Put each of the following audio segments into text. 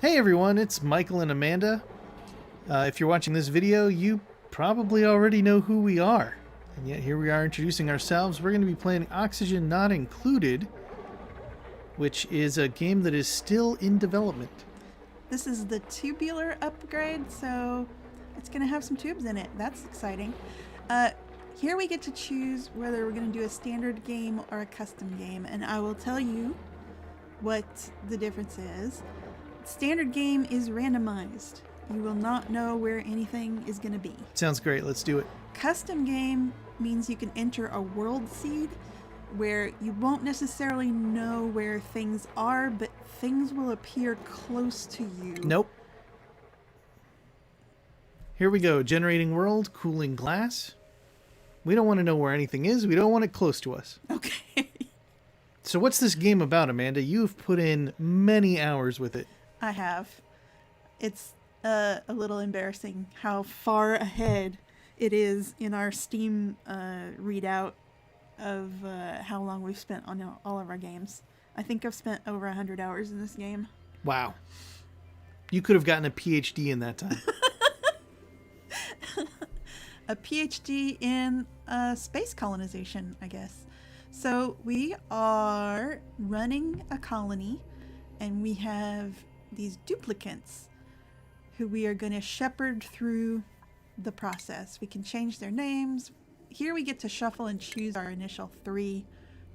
Hey everyone, it's Michael and Amanda. If you're watching this video, you probably already know who we are. And yet here we are introducing ourselves. We're going to be playing Oxygen Not Included, which is a game that is still in development. This is the tubular upgrade, so it's going to have some tubes in it. That's exciting. Here we get to choose whether we're going to do a standard game or a custom game, and I will tell you what the difference is. Standard game is randomized. You will not know where anything is going to be. Sounds great. Let's do it. Custom game means you can enter a world seed where you won't necessarily know where things are, but things will appear close to you. Nope. Here we go. Generating world, cooling glass. We don't want to know where anything is. We don't want it close to us. Okay. So what's this game about, Amanda? You've put in many hours with it. I have. It's a little embarrassing how far ahead it is in our Steam readout of how long we've spent on all of our games. I think I've spent over 100 hours in this game. Wow. You could have gotten a PhD in that time. A PhD in space colonization, I guess. So we are running a colony, and we have these duplicants who we are going to shepherd through the process. We can change their names. Here we get to shuffle and choose our initial 3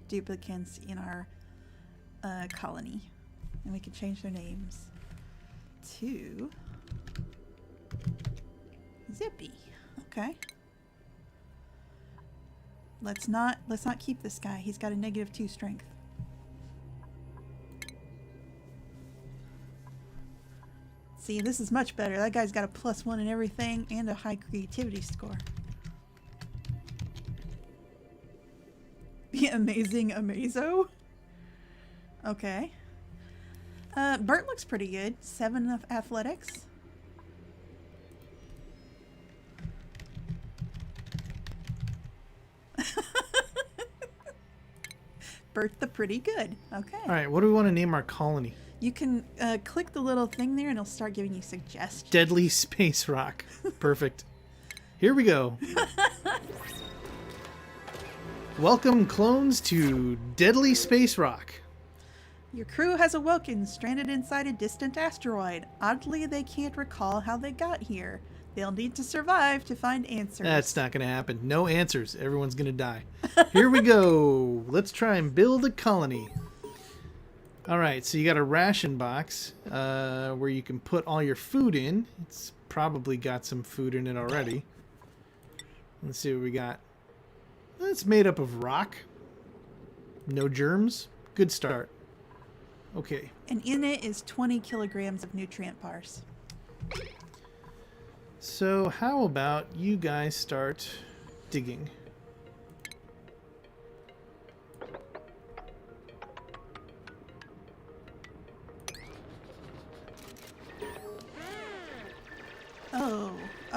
duplicants in our colony. And we can change their names to Zippy. Okay. Let's not keep this guy. He's got a -2 strength. See, this is much better. That guy's got a +1 in everything and a high creativity score. The Amazing Amazo? Okay. Burt looks pretty good. 7 of athletics. Burt the Pretty Good. Okay. All right, what do we want to name our colony? You can click the little thing there and it'll start giving you suggestions. Deadly Spacerock. Perfect. Here we go. Welcome, clones, to Deadly Spacerock. Your crew has awoken, stranded inside a distant asteroid. Oddly, they can't recall how they got here. They'll need to survive to find answers. That's not going to happen. No answers. Everyone's going to die. Here we go. Let's try and build a colony. All right, so you got a ration box where you can put all your food in. It's probably got some food in it already. Let's see what we got. It's made up of rock. No germs. Good start. Okay. And in it is 20 kilograms of nutrient bars. So how about you guys start digging?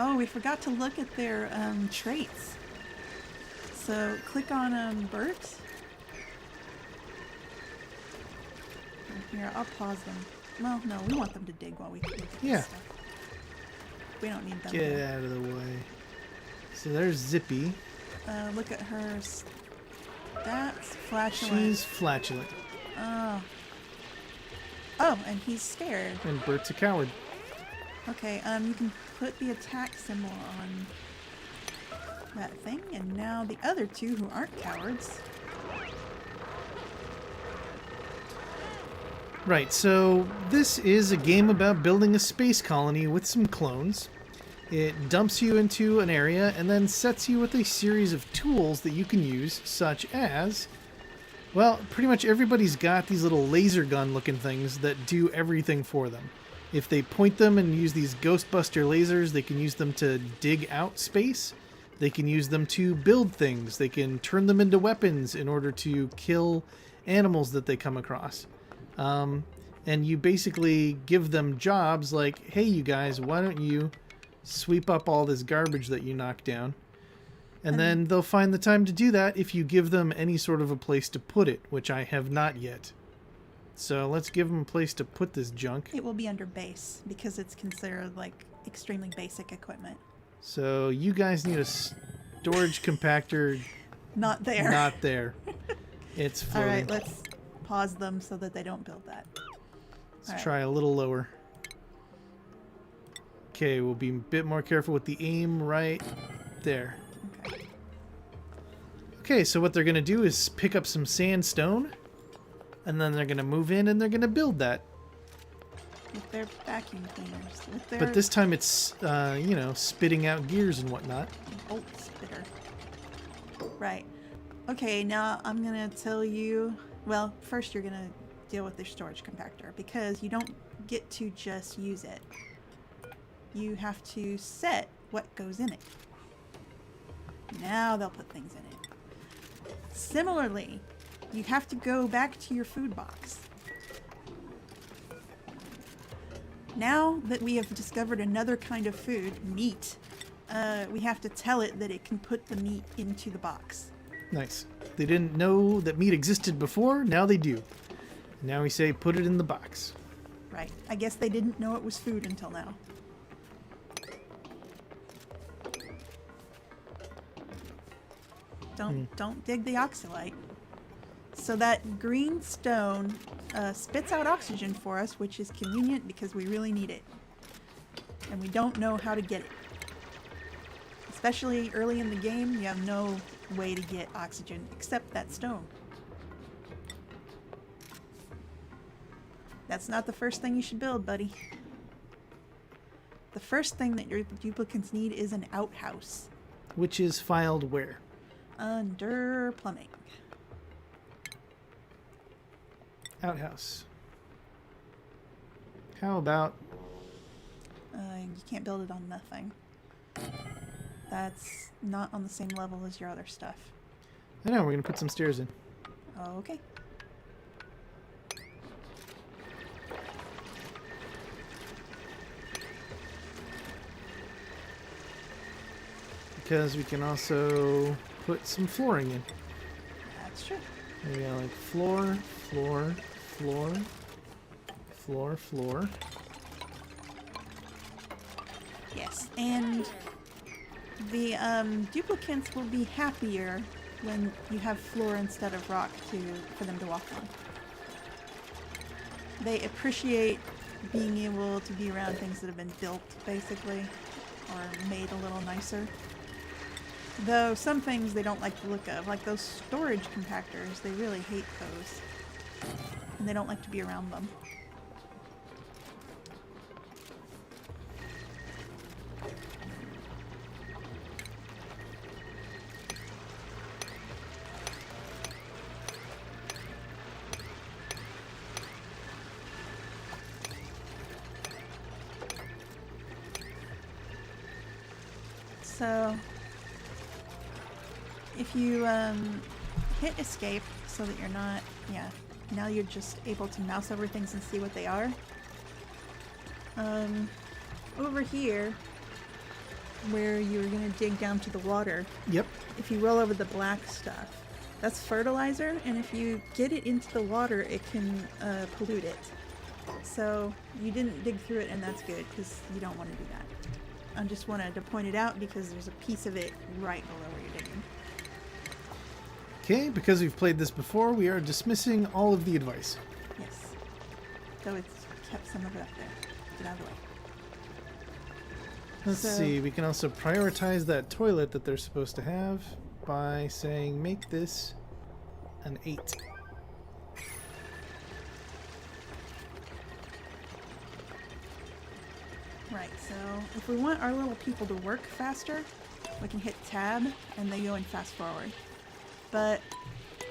Oh, we forgot to look at their traits. So click on Burt. Here, I'll pause them. Well, no, we want them to dig while we look at this stuff. We don't need them. Get out of the way. So there's Zippy. Look at her stats. Flatulent. She's flatulent. Oh, and he's scared. And Bert's a coward. Okay, you can put the attack symbol on that thing, and now the other 2 who aren't cowards. Right, so this is a game about building a space colony with some clones. It dumps you into an area and then sets you with a series of tools that you can use, such as, well, pretty much everybody's got these little laser gun looking things that do everything for them. If they point them and use these Ghostbuster lasers, they can use them to dig out space. They can use them to build things. They can turn them into weapons in order to kill animals that they come across. And you basically give them jobs like, hey, you guys, why don't you sweep up all this garbage that you knocked down? And then they'll find the time to do that if you give them any sort of a place to put it, which I have not yet. So let's give them a place to put this junk. It will be under base because it's considered like extremely basic equipment. So you guys need a storage compactor. Not there. Not there. It's All floating. right, let's pause them so that they don't build that. Let's try a little lower. Okay, we'll be a bit more careful with the aim right there. Okay. Okay, so what they're going to do is pick up some sandstone, and then they're going to move in and they're going to build that. With their vacuum cleaners. With their But this time it's, you know, spitting out gears and whatnot. bolt spitter. Right. Okay, now I'm going to tell you... Well, first you're going to deal with their storage compactor because you don't get to just use it. You have to set what goes in it. Now they'll put things in it. Similarly, you have to go back to your food box. Now that we have discovered another kind of food, meat, we have to tell it that it can put the meat into the box. Nice. They didn't know that meat existed before, now they do. Now we say put it in the box. Right. I guess they didn't know it was food until now. Don't dig the oxalite. So that green stone spits out oxygen for us, which is convenient because we really need it. And we don't know how to get it. Especially early in the game, you have no way to get oxygen except that stone. That's not the first thing you should build, buddy. The first thing that your duplicates need is an outhouse. Which is filed where? Under plumbing. Outhouse. How about... You can't build it on nothing. That's not on the same level as your other stuff. I know, we're going to put some stairs in. Okay. Because we can also put some flooring in. That's true. We got like floor, floor, floor, floor, floor. Yes, and the duplicates will be happier when you have floor instead of rock for them to walk on. They appreciate being able to be around things that have been built, basically, or made a little nicer. Though some things they don't like the look of, like those storage compactors, they really hate those. And they don't like to be around them. So, if you hit escape so that you're not, now you're just able to mouse over things and see what they are. Over here, where you're going to dig down to the water, Yep. if you roll over the black stuff, that's fertilizer, and if you get it into the water, it can pollute it. So you didn't dig through it, and that's good, because you don't want to do that. I just wanted to point it out because there's a piece of it right below where you're digging. Okay, because we've played this before, we are dismissing all of the advice. Yes. So it's kept some of it up there. Get out of the way. Let's So- see, we can also prioritize that toilet that they're supposed to have by saying make this an 8. Right, so if we want our little people to work faster, we can hit tab and they go in fast forward. But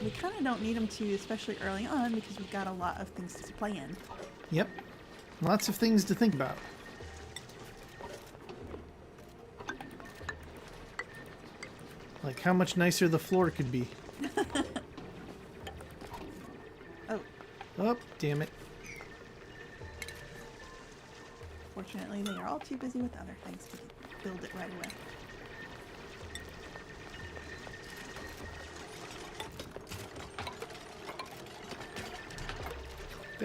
we kind of don't need them to, especially early on, because we've got a lot of things to play in. Yep. Lots of things to think about. Like how much nicer the floor could be. Oh, Oh, damn it. fortunately they are all too busy with other things to build it right away.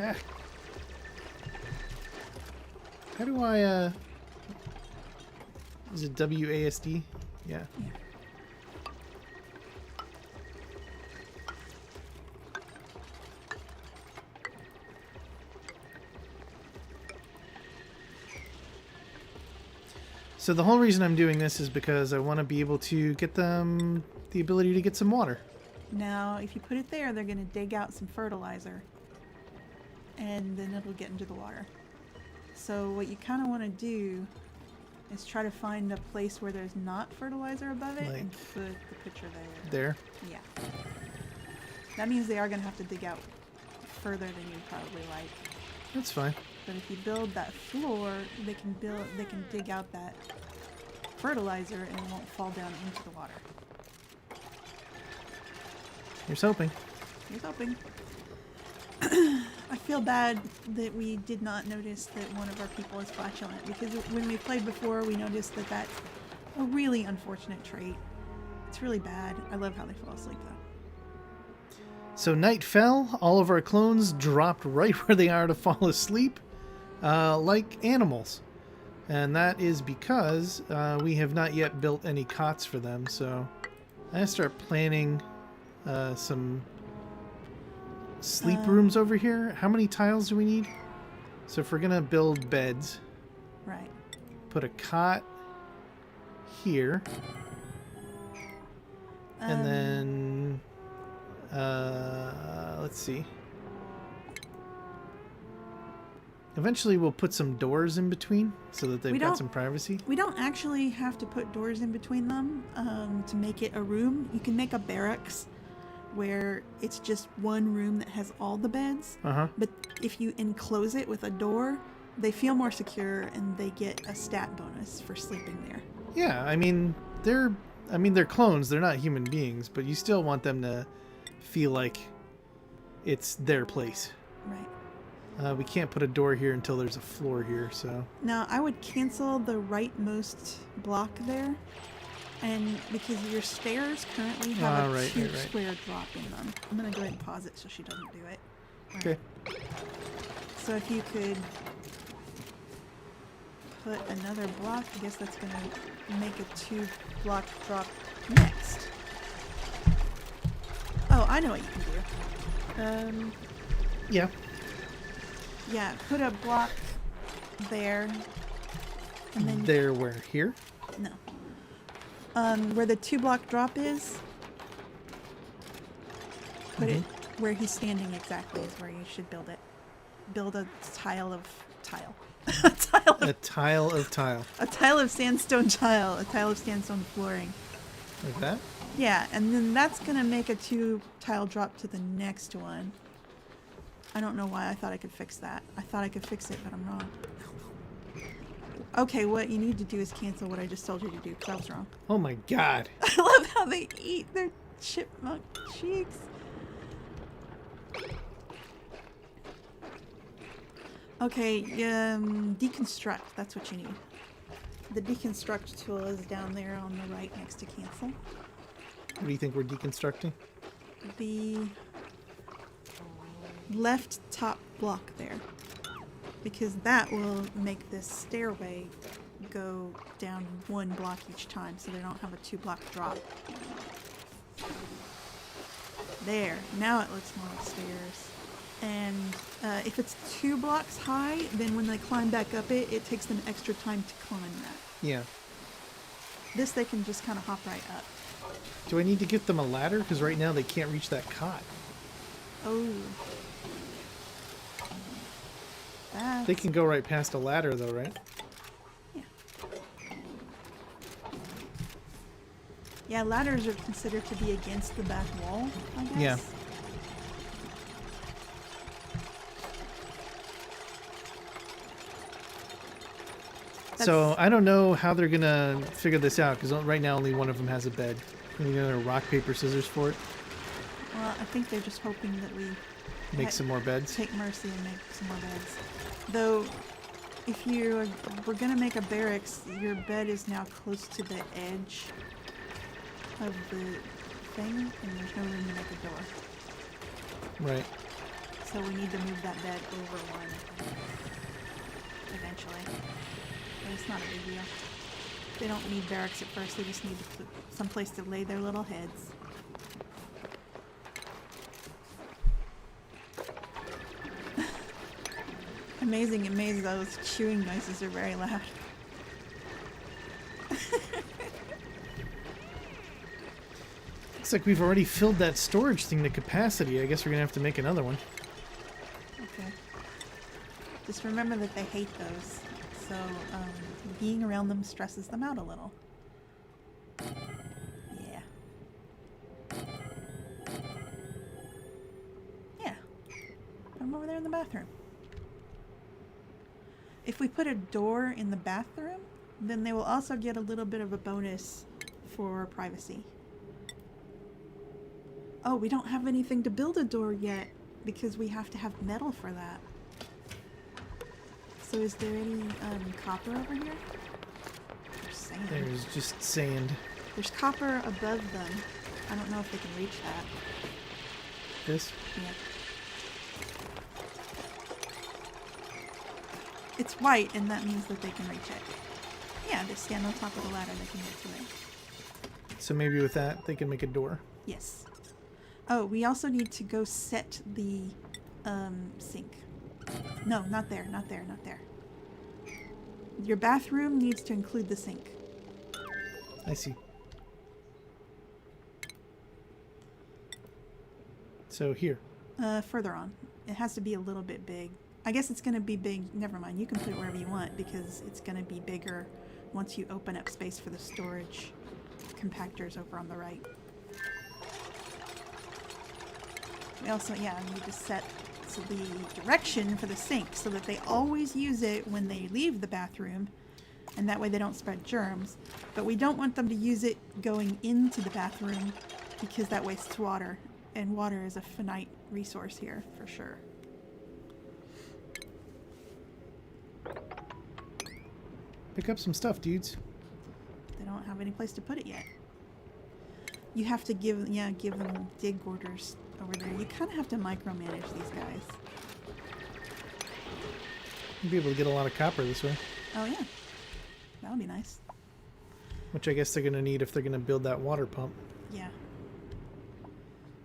Ah. How do I, is it WASD? Yeah. Yeah. So the whole reason I'm doing this is because I want to be able to get them the ability to get some water. Now, if you put it there, they're going to dig out some fertilizer. And then it'll get into the water. So what you kind of want to do is try to find a place where there's not fertilizer above it and put the picture there. There? Yeah. That means they are going to have to dig out further than you probably like. That's fine. But if you build that floor, they can dig out that fertilizer and it won't fall down into the water. Here's hoping. Here's hoping. I feel bad that we did not notice that one of our people is flatulent, because when we played before, we noticed that that's a really unfortunate trait. It's really bad. I love how they fall asleep, though. So night fell. All of our clones dropped right where they are to fall asleep, like animals. And that is because we have not yet built any cots for them. So I'm going to start planning some sleep rooms over here. How many tiles do we need? So if we're going to build beds, right, put a cot here. And then, let's see. Eventually we'll put some doors in between so that they've got some privacy. We don't actually have to put doors in between them to make it a room. You can make a barracks where it's just one room that has all the beds. But if you enclose it with a door, they feel more secure and they get a stat bonus for sleeping there. Yeah, I mean, they're clones. They're not human beings, but you still want them to feel like it's their place. Right. We can't put a door here until there's a floor here, so... Now, I would cancel the rightmost block there, and because your stairs currently have a two square drop in them. I'm going to go ahead and pause it so she doesn't do it. Okay. So if you could put another block, I guess that's going to make a 2-block drop next. Oh, I know what you can do. Yeah. Yeah, put a block there. And then There where? Here? No. Where the 2-block drop is, put it where he's standing exactly is where you should build it. Build a tile of tile. A tile of tile. A tile of sandstone tile. A tile of sandstone flooring. Like that? Yeah, and then that's going to make a 2-tile drop to the next one. I don't know why I thought I could fix that. I thought I could fix it, but I'm wrong. Okay, what you need to do is cancel what I just told you to do, because I was wrong. Oh my god. I love how they eat their chipmunk cheeks. Okay, deconstruct, that's what you need. The deconstruct tool is down there on the right next to cancel. What do you think we're deconstructing? The left top block there, because that will make this stairway go down 1 block each time, so they don't have a 2-block drop. There, now it looks more like stairs. And if it's 2 blocks high, then when they climb back up it, it takes them extra time to climb that. Yeah. This they can just kind of hop right up. Do I need to give them a ladder? Because right now they can't reach that cot. Oh. They can go right past a ladder though, right? Yeah. Yeah, ladders are considered to be against the back wall, I guess. Yeah. So I don't know how they're gonna figure this out, because right now only one of them has a bed. Are you gonna rock, paper, scissors for it? Well, I think they're just hoping that we make some more beds. Take mercy and make some more beds. Though, if we're gonna make a barracks, your bed is now close to the edge of the thing, and there's no room to make a door. Right. So we need to move that bed over one eventually. But it's not a big deal. They don't need barracks at first, they just need to put some place to lay their little heads. Amazing Amazo's chewing noises are very loud. Looks like we've already filled that storage thing to capacity. I guess we're gonna have to make another one. Okay. Just remember that they hate those. So being around them stresses them out a little. Yeah. Yeah. Put them over there in the bathroom. If we put a door in the bathroom, then they will also get a little bit of a bonus for privacy. Oh, we don't have anything to build a door yet because we have to have metal for that. So is there any copper over here? There's sand. There's just sand. There's copper above them. I don't know if they can reach that. This? Yeah. It's white, and that means that they can reach it. Yeah, they stand on top of the ladder, they can get to it. So maybe with that, they can make a door. Yes. Oh, we also need to go set the sink. No, not there, not there, not there. Your bathroom needs to include the sink. I see. So here. Further on. It has to be a little bit big. I guess it's going to be big. Never mind. You can put it wherever you want because it's going to be bigger once you open up space for the storage compactors over on the right. We also, yeah, need to set the direction for the sink so that they always use it when they leave the bathroom, and that way they don't spread germs. But we don't want them to use it going into the bathroom because that wastes water, and water is a finite resource here for sure. Pick up some stuff, dudes. They don't have any place to put it yet. You have to give them dig orders over there. You kind of have to micromanage these guys. You'll be able to get a lot of copper this way. Oh yeah, that would be nice. Which I guess they're going to need if they're going to build that water pump. Yeah.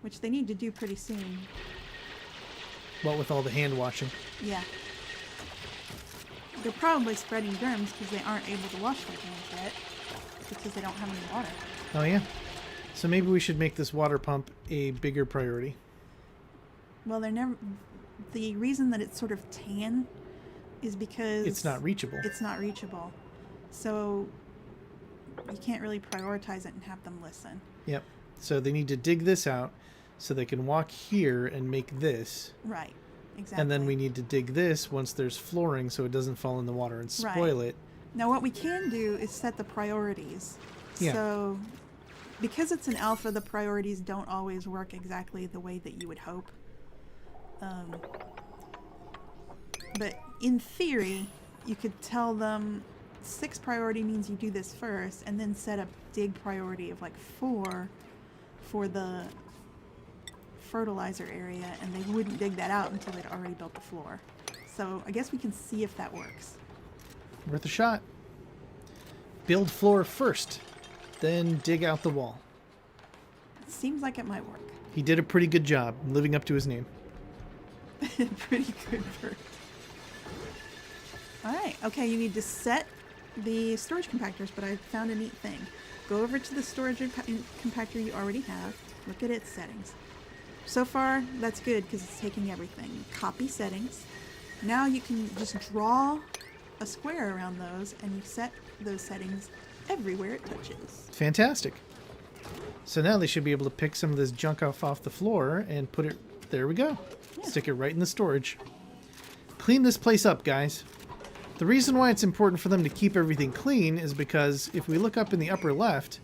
Which they need to do pretty soon. What with all the hand washing? Yeah. They're probably spreading germs because they aren't able to wash their hands yet because they don't have any water. Oh yeah. So maybe we should make this water pump a bigger priority. Well, they're never. The reason that it's sort of tan is because It's not reachable. It's not reachable. So you can't really prioritize it and have them listen. Yep. So they need to dig this out so they can walk here and make this. Right. Exactly. And then we need to dig this once there's flooring so it doesn't fall in the water and spoil it. Now what we can do is set the priorities. Yeah. So because it's an alpha, the priorities don't always work exactly the way that you would hope. But in theory, you could tell them 6 priority means you do this first, and then set a dig priority of like 4 for the fertilizer area, and they wouldn't dig that out until they'd already built the floor. So I guess we can see if that works. Worth a shot. Build floor first, then dig out the wall. It seems like it might work. He did a pretty good job living up to his name. Pretty good Burt. Alright, okay, you need to set the storage compactors, but I found a neat thing. Go over to the storage compactor you already have, look at its settings. So far, that's good because it's taking everything. Copy settings. Now you can just draw a square around those and you set those settings everywhere it touches. Fantastic. So now they should be able to pick some of this junk off the floor and put it, there we go. Yeah. Stick it right in the storage. Clean this place up, guys. The reason why it's important for them to keep everything clean is because if we look up in the upper left,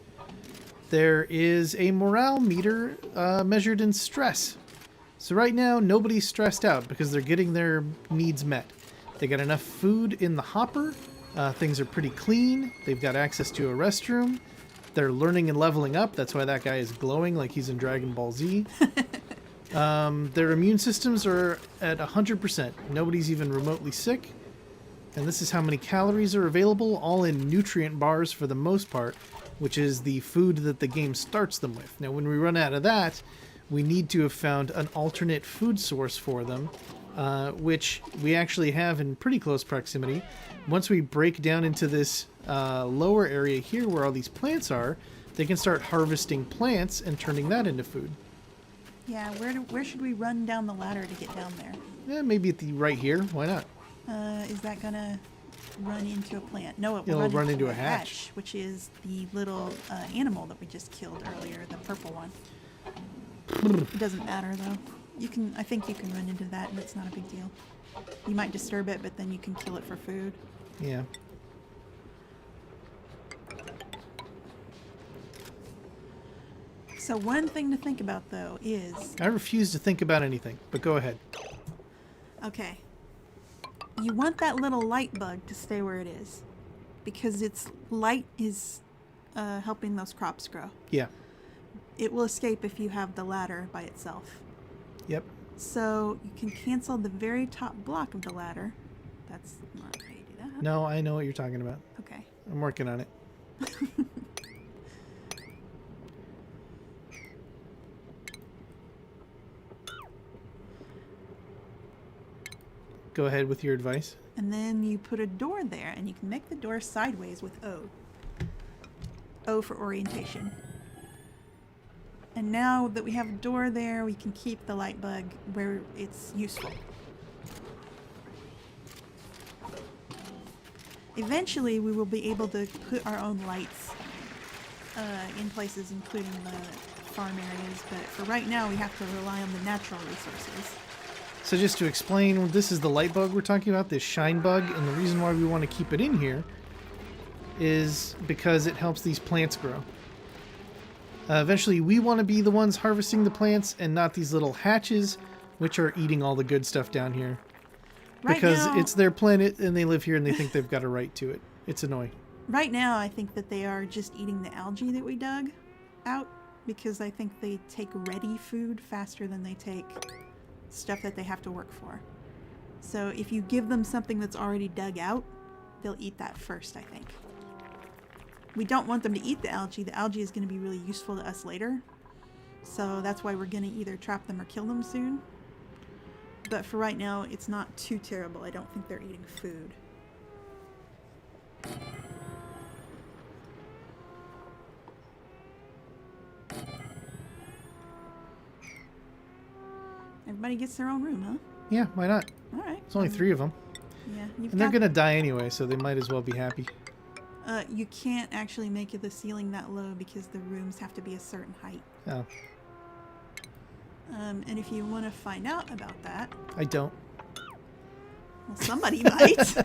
there is a morale meter measured in stress. So right now, nobody's stressed out because they're getting their needs met. They got enough food in the hopper. Things are pretty clean. They've got access to a restroom. They're learning and leveling up. That's why that guy is glowing like he's in Dragon Ball Z. Their immune systems are at 100%. Nobody's even remotely sick. And this is how many calories are available, all in nutrient bars for the most part, which is the food that the game starts them with. Now, when we run out of that, we need to have found an alternate food source for them, which we actually have in pretty close proximity. Once we break down into this lower area here where all these plants are, they can start harvesting plants and turning that into food. Yeah, where should we run down the ladder to get down there? Yeah, maybe at the right here. Why not? Is that gonna run into a plant? No, It'll run into a hatch. Which is the little animal that we just killed earlier, the purple one. It doesn't matter though. I think you can run into that, and it's not a big deal. You might disturb it, but then you can kill it for food. Yeah. So one thing to think about though is... I refuse to think about anything, but go ahead. Okay. You want that little light bug to stay where it is, because its light is helping those crops grow. Yeah. It will escape if you have the ladder by itself. Yep. So you can cancel the very top block of the ladder. That's not how you do that. No, I know what you're talking about. Okay. I'm working on it. Go ahead with your advice. And then you put a door there, and you can make the door sideways with O. O for orientation. And now that we have a door there, we can keep the light bug where it's useful. Eventually, we will be able to put our own lights in places, including the farm areas. But for right now, we have to rely on the natural resources. So just to explain, this is the light bug we're talking about, this shine bug, and the reason why we want to keep it in here is because it helps these plants grow. Eventually, we want to be the ones harvesting the plants and not these little hatches, which are eating all the good stuff down here. Right because now, it's their planet and they live here and they think they've got a right to it. It's annoying. Right now, I think that they are just eating the algae that we dug out, because I think they take ready food faster than they take stuff that they have to work for. So if you give them something that's already dug out, they'll eat that first, I think. We don't want them to eat the algae. The algae is going to be really useful to us later. So that's why we're going to either trap them or kill them soon. But for right now, it's not too terrible. I don't think they're eating food. Everybody gets their own room, huh? Yeah, why not? All right. There's only 3 of them. Yeah. And they're going to die anyway, so they might as well be happy. You can't actually make the ceiling that low because the rooms have to be a certain height. Oh. And if you want to find out about that... I don't. Well, somebody might.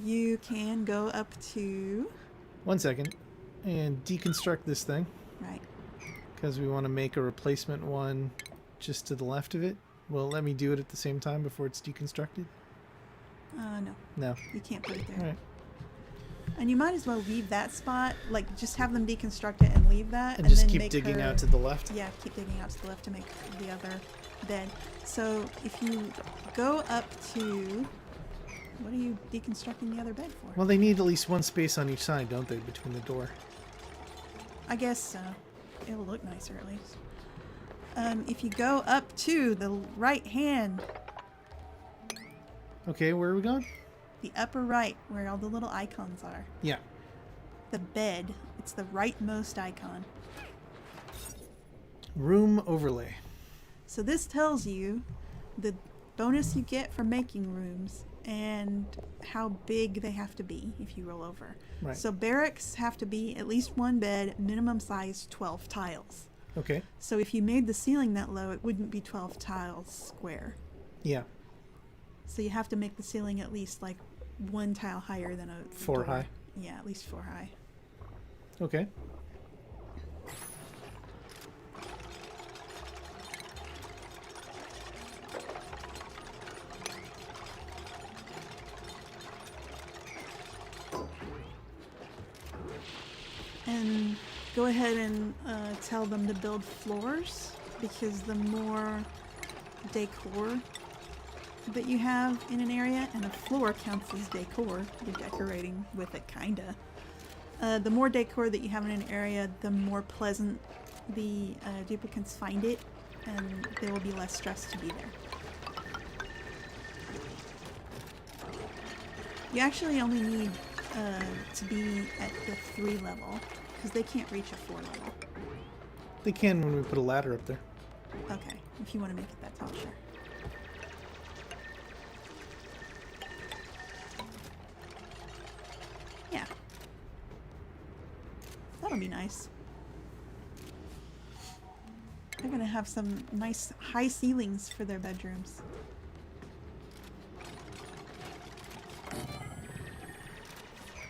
You can go up to... 1 second. And deconstruct this thing. Right. Because we want to make a replacement one just to the left of it. Will it let me do it at the same time before it's deconstructed? No. No. You can't put it there. All right. And you might as well leave that spot, like just have them deconstruct it and leave that. And just then keep make digging her, out to the left? Yeah, keep digging out to the left to make the other bed. So if you go up to... What are you deconstructing the other bed for? Well, they need at least 1 space on each side, don't they, between the door? I guess so. It'll look nicer at least. If you go up to the right hand... Okay, where are we going? The upper right, where all the little icons are. Yeah. The bed. It's the rightmost icon. Room overlay. So this tells you the bonus you get for making rooms and how big they have to be if you roll over. Right. So barracks have to be at least 1 bed, minimum size 12 tiles. Okay. So if you made the ceiling that low, it wouldn't be 12 tiles square. Yeah. So you have to make the ceiling at least like 1 tile higher than a 4 door. high. Yeah, at least 4 high. Okay. And go ahead and tell them to build floors, because the more decor that you have in an area, and a floor counts as decor, you're decorating with it, kinda. The more decor that you have in an area, the more pleasant the duplicates find it, and they will be less stressed to be there. You actually only need to be at the 3 level, because they can't reach a 4 level. They can when we put a ladder up there. Okay, if you want to make it that tall, sure. Yeah. That'll be nice. They're gonna have some nice high ceilings for their bedrooms.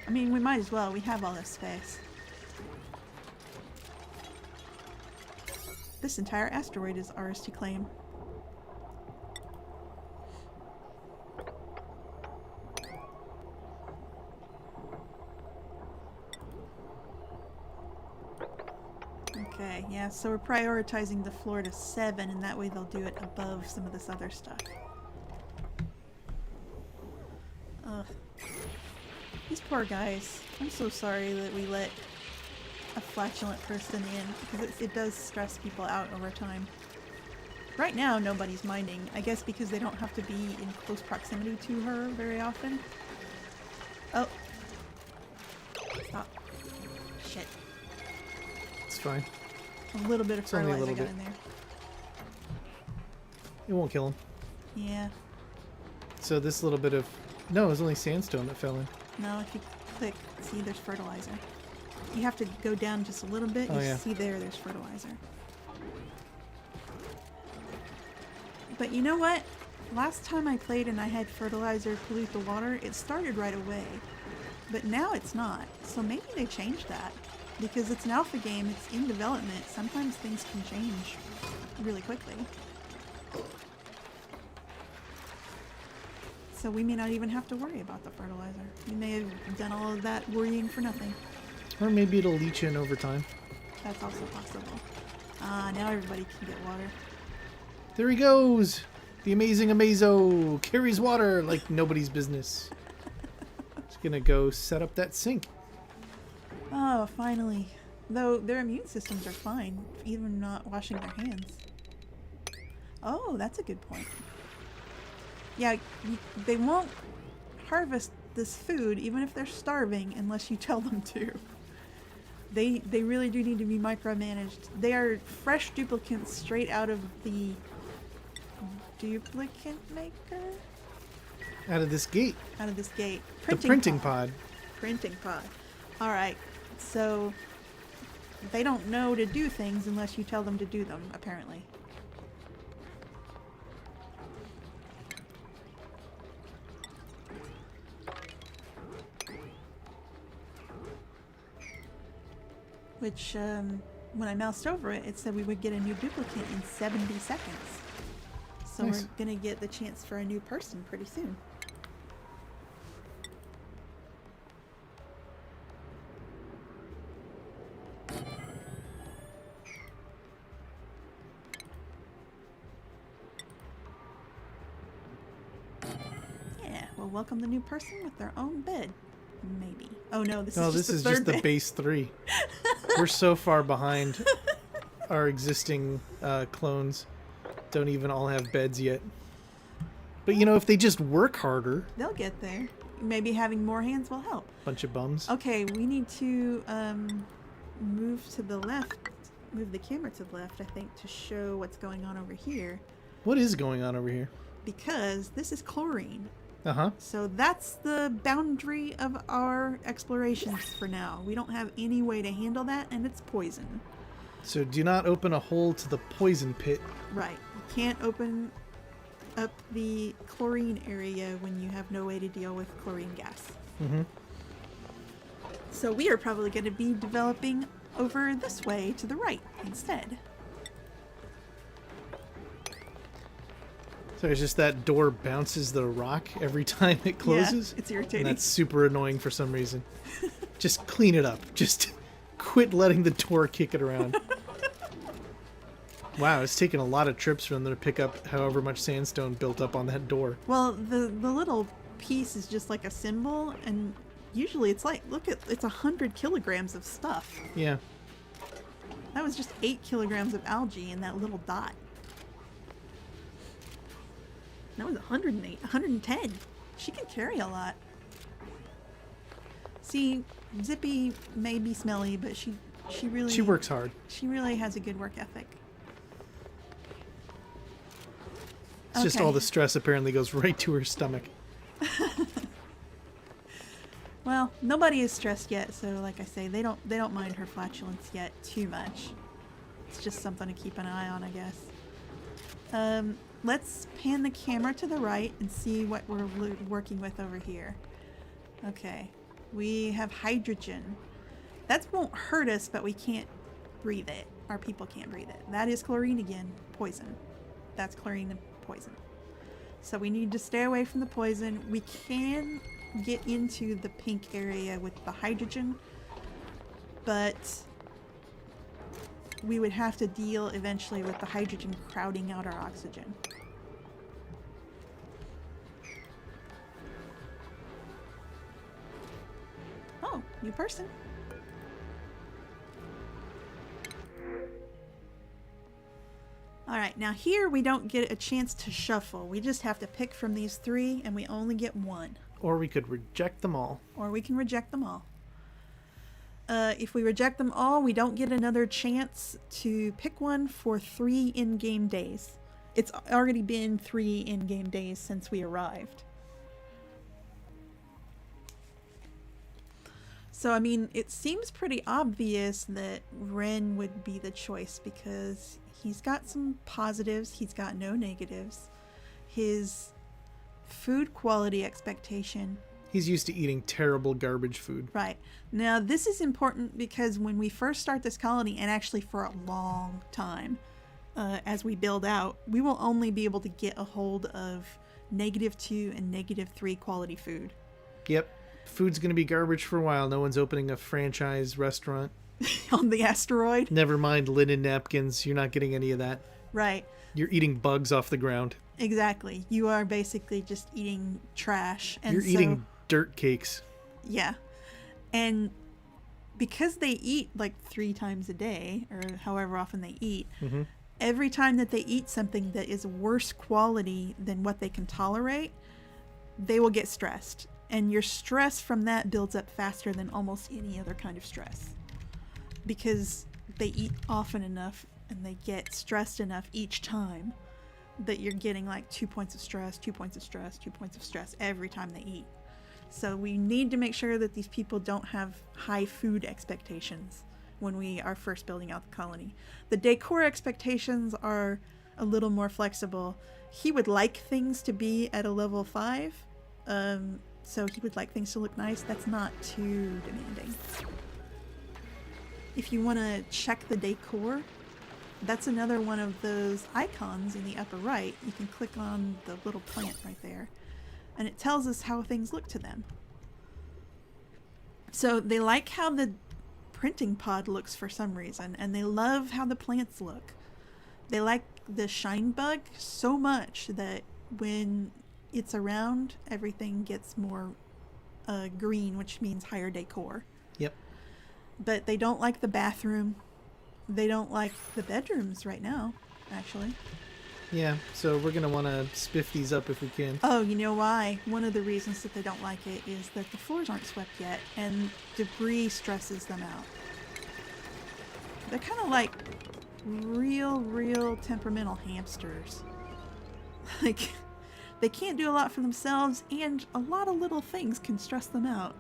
I mean, we might as well. We have all this space. This entire asteroid is ours to claim. Okay, yeah, so we're prioritizing the floor to 7, and that way they'll do it above some of this other stuff. Ugh. These poor guys. I'm so sorry that we let a flatulent person in, because it does stress people out over time. Right now, nobody's minding. I guess because they don't have to be in close proximity to her very often. Oh. Stop. Shit. It's fine. A little bit of It's only a fertilizer little got bit. in there. It won't kill him. Yeah. So this little bit of... No, it was only sandstone that fell in. No, if you click, see there's fertilizer. You have to go down just a little bit. Oh, You yeah. see there's fertilizer. But you know what? Last time I played and I had fertilizer pollute the water, it started right away. But now it's not. So maybe they changed that. Because it's an alpha game, it's in development. Sometimes things can change really quickly. So we may not even have to worry about the fertilizer. We may have done all of that worrying for nothing. Or maybe it'll leach in over time. That's also possible. Ah, now everybody can get water. There he goes! The Amazing Amazo carries water like nobody's business. Just gonna go set up that sink. Oh, finally. Though their immune systems are fine, even not washing their hands. Oh, that's a good point. Yeah, they won't harvest this food even if they're starving unless you tell them to. They really do need to be micromanaged. They are fresh duplicates straight out of the duplicate maker? Out of this gate. Out of this gate. The printing pod. Printing pod. Alright, so they don't know to do things unless you tell them to do them, apparently. Which, when I moused over it, it said we would get a new duplicate in 70 seconds. So Nice. we're gonna get the chance for a new person pretty soon. Yeah, we'll welcome the new person with their own bed. Maybe. Oh no, this No, is just this is the just third the bed. base 3. We're so far behind our existing clones. Don't even all have beds yet. But you know, if they just work harder, They'll get there. Maybe having more hands will help. bunch of bums. Okay, we need to move to the left. Move the camera to the left, I think, to show what's going on over here. What is going on over here? Because this is chlorine. Uh-huh. So that's the boundary of our explorations for now. We don't have any way to handle that, and it's poison. So do not open a hole to the poison pit. Right. You can't open up the chlorine area when you have no way to deal with chlorine gas. Mm-hmm. So we are probably going to be developing over this way to the right instead. So it's just that door bounces the rock every time it closes. Yeah, it's And irritating. that's super annoying for some reason. Just clean it up. Just Quit letting the door kick it around. Wow, it's taken a lot of trips for them to pick up however much sandstone built up on that door. Well, the little piece is just like a symbol, and usually it's like, look at, it's 100 kilograms of stuff. Yeah. That was just 8 kilograms of algae in that little dot. That was 108, 110. She can carry a lot. See, Zippy may be smelly, but she really... She works hard. She really has a good work ethic. It's just all the stress apparently goes right to her stomach. Well, nobody is stressed yet, so like I say, they don't mind her flatulence yet too much. It's just something to keep an eye on, I guess. Let's pan the camera to the right and see what we're working with over here. Okay, we have hydrogen. That won't hurt us, but we can't breathe it. Our people can't breathe it. That is chlorine again, poison. That's chlorine and poison. So we need to stay away from the poison. We can get into the pink area with the hydrogen, but we would have to deal eventually with the hydrogen crowding out our oxygen. Oh, new person. Alright, now here we don't get a chance to shuffle. We just have to pick from these 3 and we only get 1. Or we could reject them all. Or we can reject them all. If we reject them all, we don't get another chance to pick one for 3 in-game days. It's already been 3 in-game days since we arrived. So, I mean, it seems pretty obvious that Ren would be the choice because he's got some positives, he's got no negatives. His food quality expectation. He's used to eating terrible garbage food. Right. Now, this is important because when we first start this colony, and actually for a long time, as we build out, we will only be able to get a hold of -2 and -3 quality food. Yep. Food's going to be garbage for a while. No one's opening a franchise restaurant. On the asteroid? Never mind linen napkins. You're not getting any of that. Right. You're eating bugs off the ground. Exactly. You are basically just eating trash. And You're eating dirt cakes. Yeah. And because they eat like 3 times a day, or however often they eat, every time that they eat something that is worse quality than what they can tolerate, they will get stressed. And your stress from that builds up faster than almost any other kind of stress. Because they eat often enough and they get stressed enough each time that you're getting like 2 points of stress, 2 points of stress, 2 points of stress every time they eat. So we need to make sure that these people don't have high food expectations when we are first building out the colony. The decor expectations are a little more flexible. He would like things to be at a level 5. So he would like things to look nice. That's not too demanding. If you want to check the decor, that's another one of those icons in the upper right. You can click on the little plant right there, and it tells us how things look to them. So they like how the printing pod looks for some reason, and they love how the plants look. They like the shine bug so much that when it's around, everything gets more green, which means higher decor. Yep. But they don't like the bathroom. They don't like the bedrooms right now, actually. Yeah, so we're going to want to spiff these up if we can. Oh, you know why? One of the reasons that they don't like it is that the floors aren't swept yet, and debris stresses them out. They're kind of like real temperamental hamsters. Like, they can't do a lot for themselves, and a lot of little things can stress them out.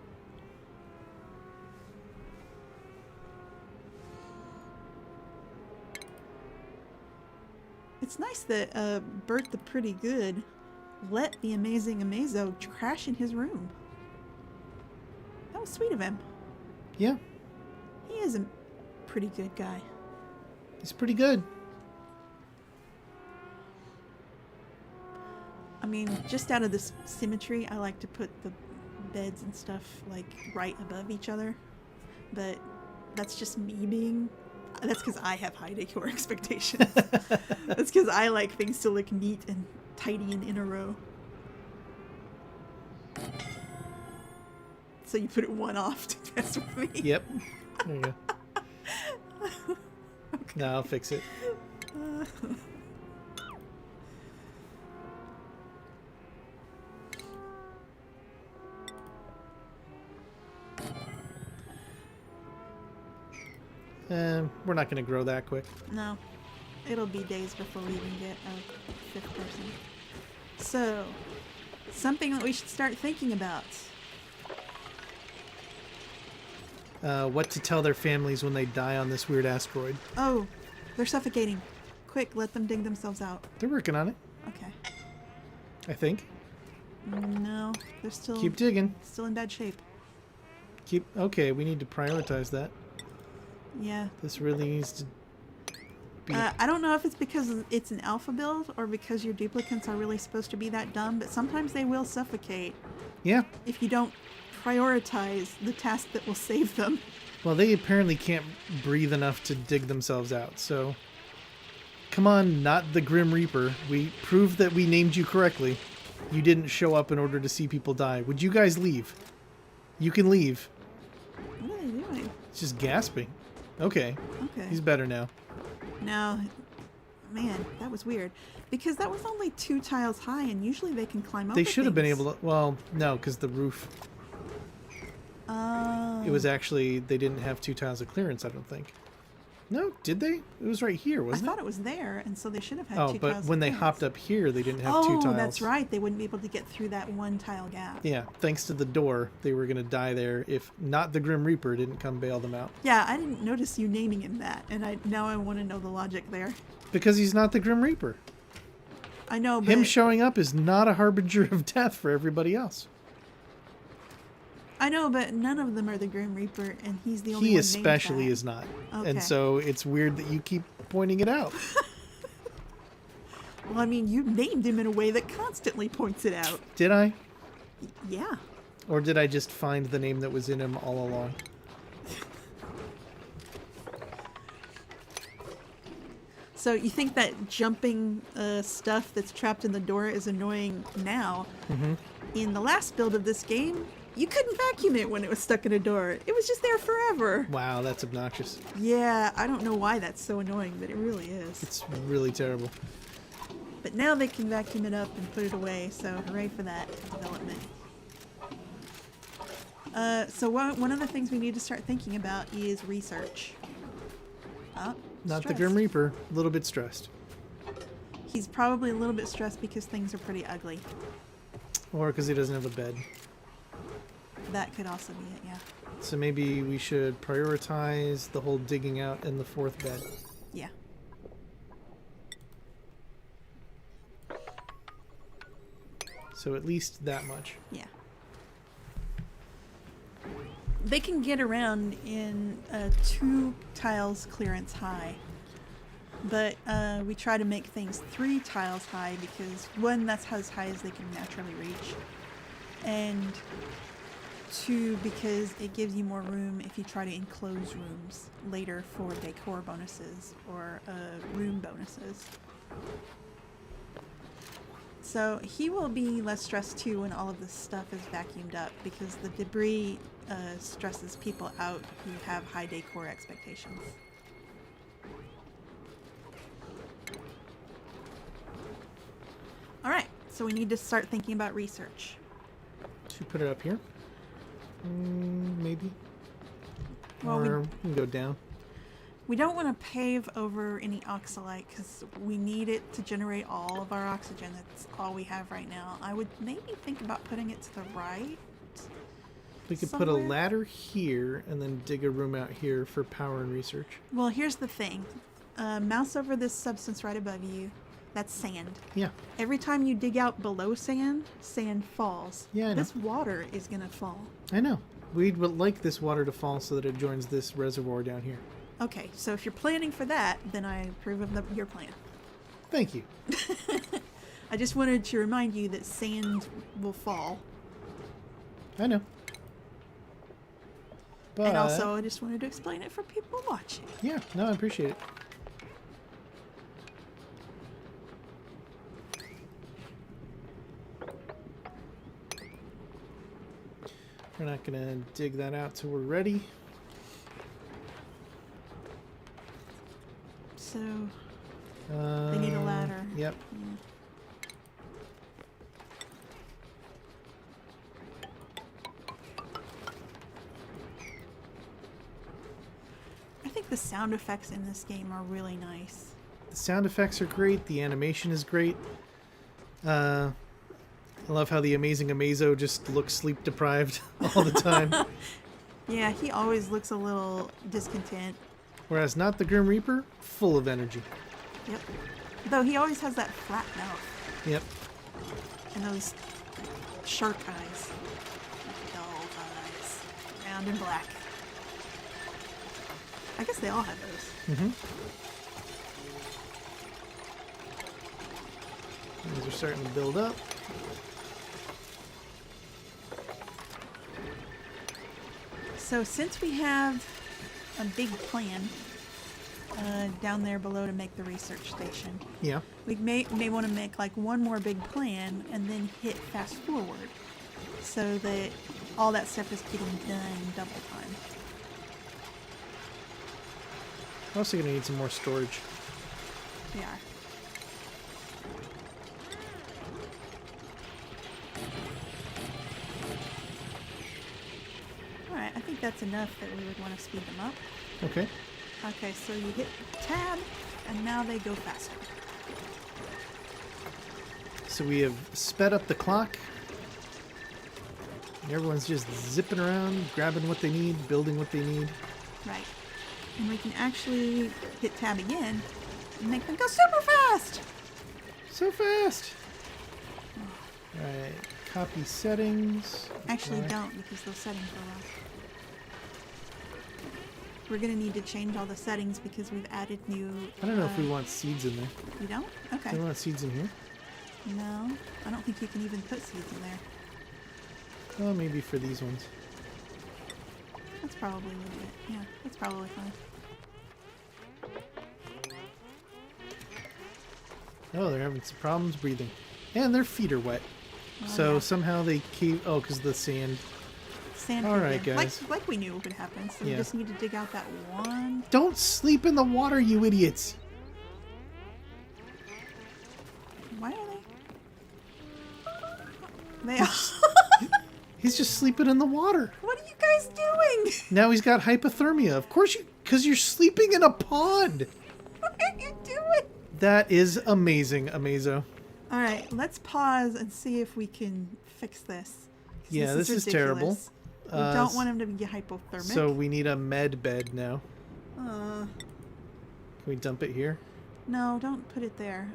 It's nice that Burt the Pretty Good let the Amazing Amazo crash in his room. That was sweet of him. Yeah. He is a pretty good guy. He's pretty good. I mean, just out of this symmetry, I like to put the beds and stuff like right above each other. But that's just me being... That's because I have high decor expectations. That's because I like things to look neat and tidy and in a row. So you put it one off to mess with me? Yep. There you go. Okay. No, I'll fix it. We're not going to grow that quick. No. It'll be days before we even get a fifth person. So, something that we should start thinking about. What to tell their families when they die on this weird asteroid. Oh, they're suffocating. Quick, let them dig themselves out. They're working on it, Okay. I think. No, they're still Keep digging. still in bad shape. Okay, we need to prioritize that. Yeah. This really needs to be... I don't know if it's because it's an alpha build or because your duplicates are really supposed to be that dumb, but sometimes they will suffocate Yeah. if you don't prioritize the task that will save them. Well, they apparently can't breathe enough to dig themselves out, so... Come on, not the Grim Reaper. We proved that we named you correctly. You didn't show up in order to see people die. Would you guys leave? You can leave. What are they doing? It's just gasping. Okay. Okay. He's better now. Now, man, that was weird. Because that was only 2 tiles high, and usually they can climb over They should have been things. able to... Well, no, because the roof... Oh. It was actually... They didn't have 2 tiles of clearance, I don't think. No, did they? It was right here, I wasn't thought it was there, and so they should have had Oh, 2 but tiles. when of they clearance. hopped up here, they didn't have 2 tiles. Oh, that's right. They wouldn't be able to get through that 1 tile gap. Yeah, thanks to the door, they were going to die there if not the Grim Reaper didn't come bail them out. Yeah, I didn't notice you naming him that, and now I want to know the logic there. Because he's not the Grim Reaper. I know, but Him showing up is not a harbinger of death for everybody else. I know, but none of them are the Grim Reaper, and he's the only He one especially named that. is not. Okay. And so it's weird that you keep pointing it out. Well, I mean, you named him in a way that constantly points it out. Did I? Yeah. Or did I just find the name that was in him all along? So you think that jumping stuff that's trapped in the door is annoying now? Mm-hmm. In the last build of this game, you couldn't vacuum it when it was stuck in a door. It was just there forever. Wow, that's obnoxious. Yeah, I don't know why that's so annoying, but it really is. It's really terrible. But now they can vacuum it up and put it away, so hooray for that development. So one of the things we need to start thinking about is research. Oh, Not the stress. Grim Reaper. A little bit stressed. He's probably a little bit stressed because things are pretty ugly. Or because he doesn't have a bed. That could also be it, yeah. So maybe we should prioritize the whole digging out and the 4th bed. Yeah. So at least that much. Yeah. They can get around in 2 tiles clearance high. But we try to make things 3 tiles high because 1, that's as high as they can naturally reach. And 2, because it gives you more room if you try to enclose rooms later for decor bonuses or room bonuses. So he will be less stressed too when all of this stuff is vacuumed up because the debris stresses people out who have high decor expectations. Alright, so we need to start thinking about research. Should we put it up here? Maybe. Well, Or we can go down. We don't want to pave over any oxalite because we need it to generate all of our oxygen. That's all we have right now. I would maybe think about putting it to the right. We could put a somewhere. ladder here and then dig a room out here for power and research. Well, here's the thing. Mouse over this substance right above you. That's sand. Yeah. Every time you dig out below sand, sand falls. Yeah, I know. This water is going to fall. I know. We'd like this water to fall so that it joins this reservoir down here. Okay, so if you're planning for that, then I approve of your plan. Thank you. I just wanted to remind you that sand will fall. I know. But And also, I just wanted to explain it for people watching. yeah, no, I appreciate it. We're not gonna dig that out till we're ready. So, they need a ladder. Yep. Yeah. I think the sound effects in this game are really nice. The sound effects are great. The animation is great. I love how the Amazing Amazo just looks sleep deprived all the time. Yeah, he always looks a little discontent. Whereas not the Grim Reaper, full of energy. Yep. Though he always has that flat mouth Yep. and those shark eyes. Dull eyes. Round and black. I guess they all have those. Mm-hmm. These are starting to build up. So since we have a big plan down there below to make the research station, Yeah. we may want to make like one more big plan and then hit fast forward so that all that stuff is getting done double time. I'm also going to need some more storage. We are. Alright, I think that's enough that we would want to speed them up. Okay. Okay, so you hit tab, and now they go faster. So we have sped up the clock. And everyone's just zipping around, grabbing what they need, building what they need. Right. And we can actually hit tab again and make them go super fast! So fast! Alright, copy settings. Actually, Right. don't, because those settings are wrong. We're gonna need to change all the settings because we've added new... I don't know if we want seeds in there. You don't? Okay. Do we want seeds in here? No, I don't think you can even put seeds in there. Oh, maybe for these ones. That's probably legit. Yeah, that's probably fine. Oh, they're having some problems breathing. And their feet are wet. Oh, So yeah. somehow they keep... Oh, because the sand. Sand All right, again. guys. Like we knew would happen, so we Yeah. just need to dig out that one. Don't sleep in the water, you idiots! Why are they? They are. He's just sleeping in the water. What are you guys doing? Now he's got hypothermia. Of course you... Because you're sleeping in a pond! What are you doing? That is amazing, Amazo. All right, let's pause and see if we can fix this. 'Cause Yeah, this is terrible. ridiculous. We don't want him to be hypothermic. So we need a med bed now. Uh, Can we dump it here? no, don't put it there.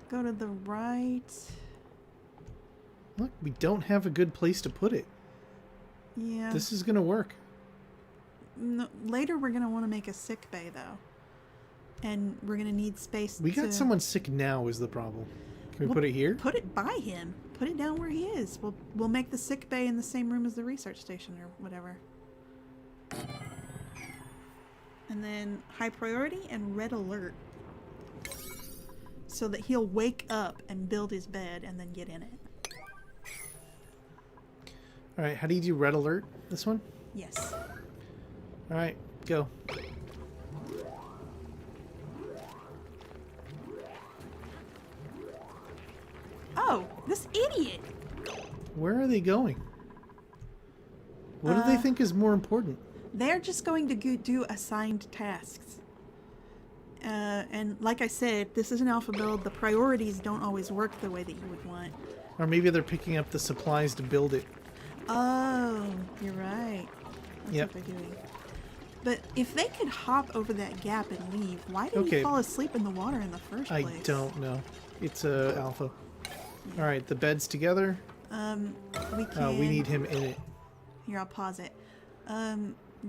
Go to the right. Look, we don't have a good place to put it. Yeah. This is going to work. No, later we're gonna want to make a sick bay though, and we're gonna need space. We got to someone sick now is the problem. Can we Well, put it here? Put it by him. Put it down where he is. We'll make the sick bay in the same room as the research station or whatever. And then high priority and red alert, so that he'll wake up and build his bed and then get in it. All right, how do you do red alert? This one? Yes. All right, go. Oh, this idiot! Where are they going? What do they think is more important? They're just going to do assigned tasks. And like I said, this is an alpha build. The priorities don't always work the way that you would want. Or maybe they're picking up the supplies to build it. Oh, you're right. That's Yep. what they're doing. But if they could hop over that gap and leave, why did he Okay. fall asleep in the water in the first I place? don't know. It's a alpha. All right, the bed's together. We can... We need him in it. Here, I'll pause it.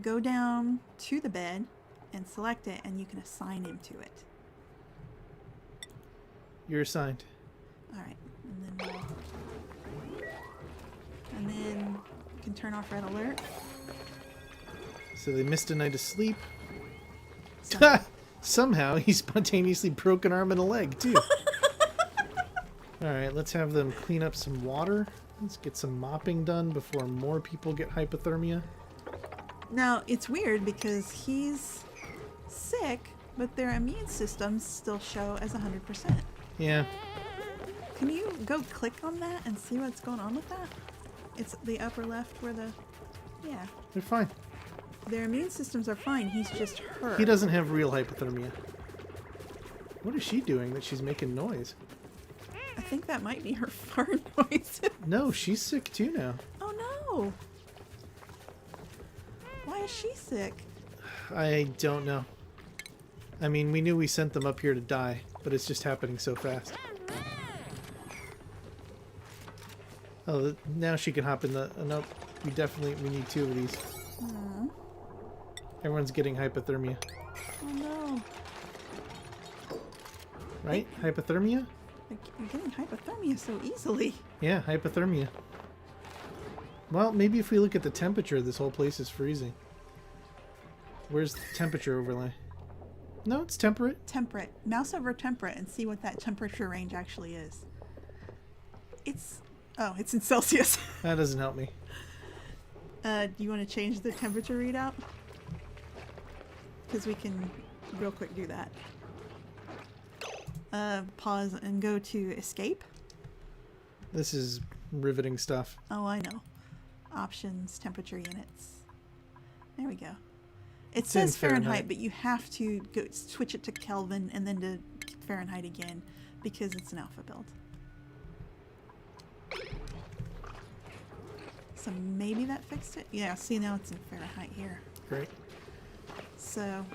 Go down to the bed and select it, and you can assign him to it. You're assigned. All right, and then can turn off red alert. So they missed a night of sleep. So, Somehow he spontaneously broke an arm and a leg too. Alright, let's have them clean up some water. Let's get some mopping done before more people get hypothermia. now, it's weird because he's sick, but their immune systems still show as 100%. Yeah. Can you go click on that and see what's going on with that? It's the upper left where the... Yeah. They're fine. Their immune systems are fine. He's just hurt. He doesn't have real hypothermia. What is she doing that she's making noise? I think that might be her fart noise. No, she's sick too now. Oh no! Why is she sick? I don't know. I mean, we knew we sent them up here to die, but it's just happening so fast. Oh, now she can hop in the... nope. We need 2 of these. Hmm. Everyone's getting hypothermia. Oh no. Right? Hypothermia? Like, you're getting hypothermia so easily. Yeah, hypothermia. Well, maybe if we look at the temperature, this whole place is freezing. Where's the temperature overlay? No, it's temperate. Temperate. Mouse over temperate and see what that temperature range actually is. It's... Oh, it's in Celsius. That doesn't help me. Do you want to change the temperature readout? Because we can real quick do that. Pause and go to escape. This is riveting stuff. Oh, I know. Options, temperature units. There we go. It It's in says Fahrenheit, Fahrenheit. but you have to go switch it to Kelvin and then to Fahrenheit again because it's an alpha build. So maybe that fixed it? Yeah, see now it's in Fahrenheit here. Great. So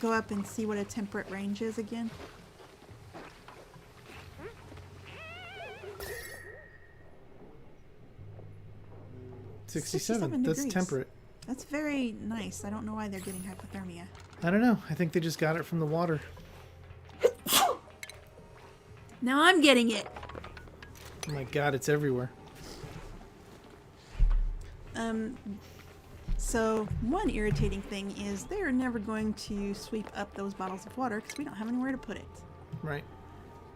go up and see what a temperate range is again. 67. That's degrees. temperate. That's very nice. I don't know why they're getting hypothermia. I don't know. I think they just got it from the water. Now I'm getting it. Oh my god, it's everywhere. So one irritating thing is they're never going to sweep up those bottles of water because we don't have anywhere to put it. Right.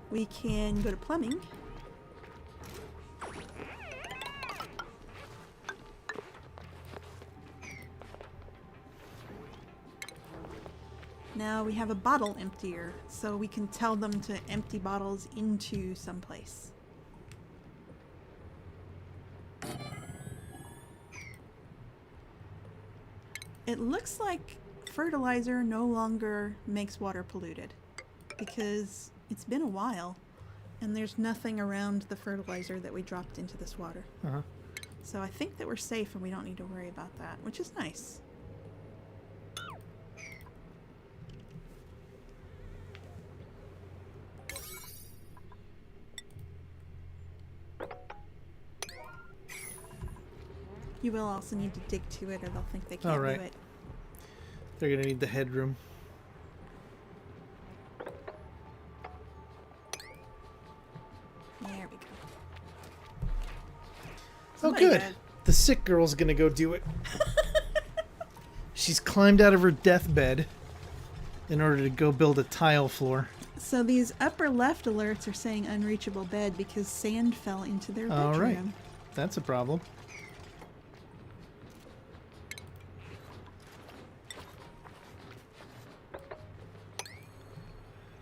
We can go to plumbing. Now we have a bottle emptier, so we can tell them to empty bottles into someplace. It looks like fertilizer no longer makes water polluted because it's been a while and there's nothing around the fertilizer that we dropped into this water. Uh-huh. So I think that we're safe and we don't need to worry about that, which is nice. You will also need to dig to it or they'll think they can't right. do it. They're gonna need the headroom. There we go. Oh, Somebody good. got- The sick girl's gonna go do it. She's climbed out of her deathbed in order to go build a tile floor. So these upper left alerts are saying unreachable bed because sand fell into their bedroom. All right. That's a problem.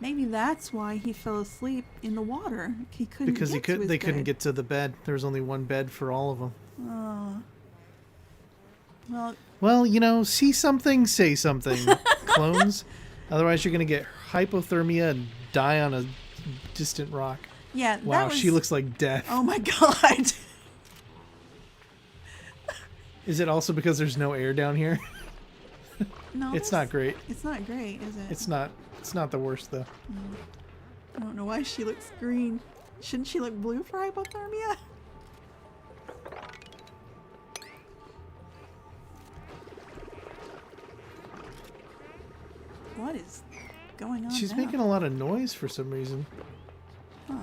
Maybe that's why he fell asleep in the water. He couldn't Because get to his they couldn't bed. get to the bed. There was only one bed for all of them. Oh. Well, Well, you know, see something, say something, clones. Otherwise, you're gonna get hypothermia and die on a distant rock. yeah, Wow, that was... she looks like death. Oh my god. Is it also because there's no air down here? No, It's not great. It's not great, is it? It's not the worst though. I don't know why she looks green. Shouldn't she look blue for hypothermia? What is going on She's now? making a lot of noise for some reason. Huh.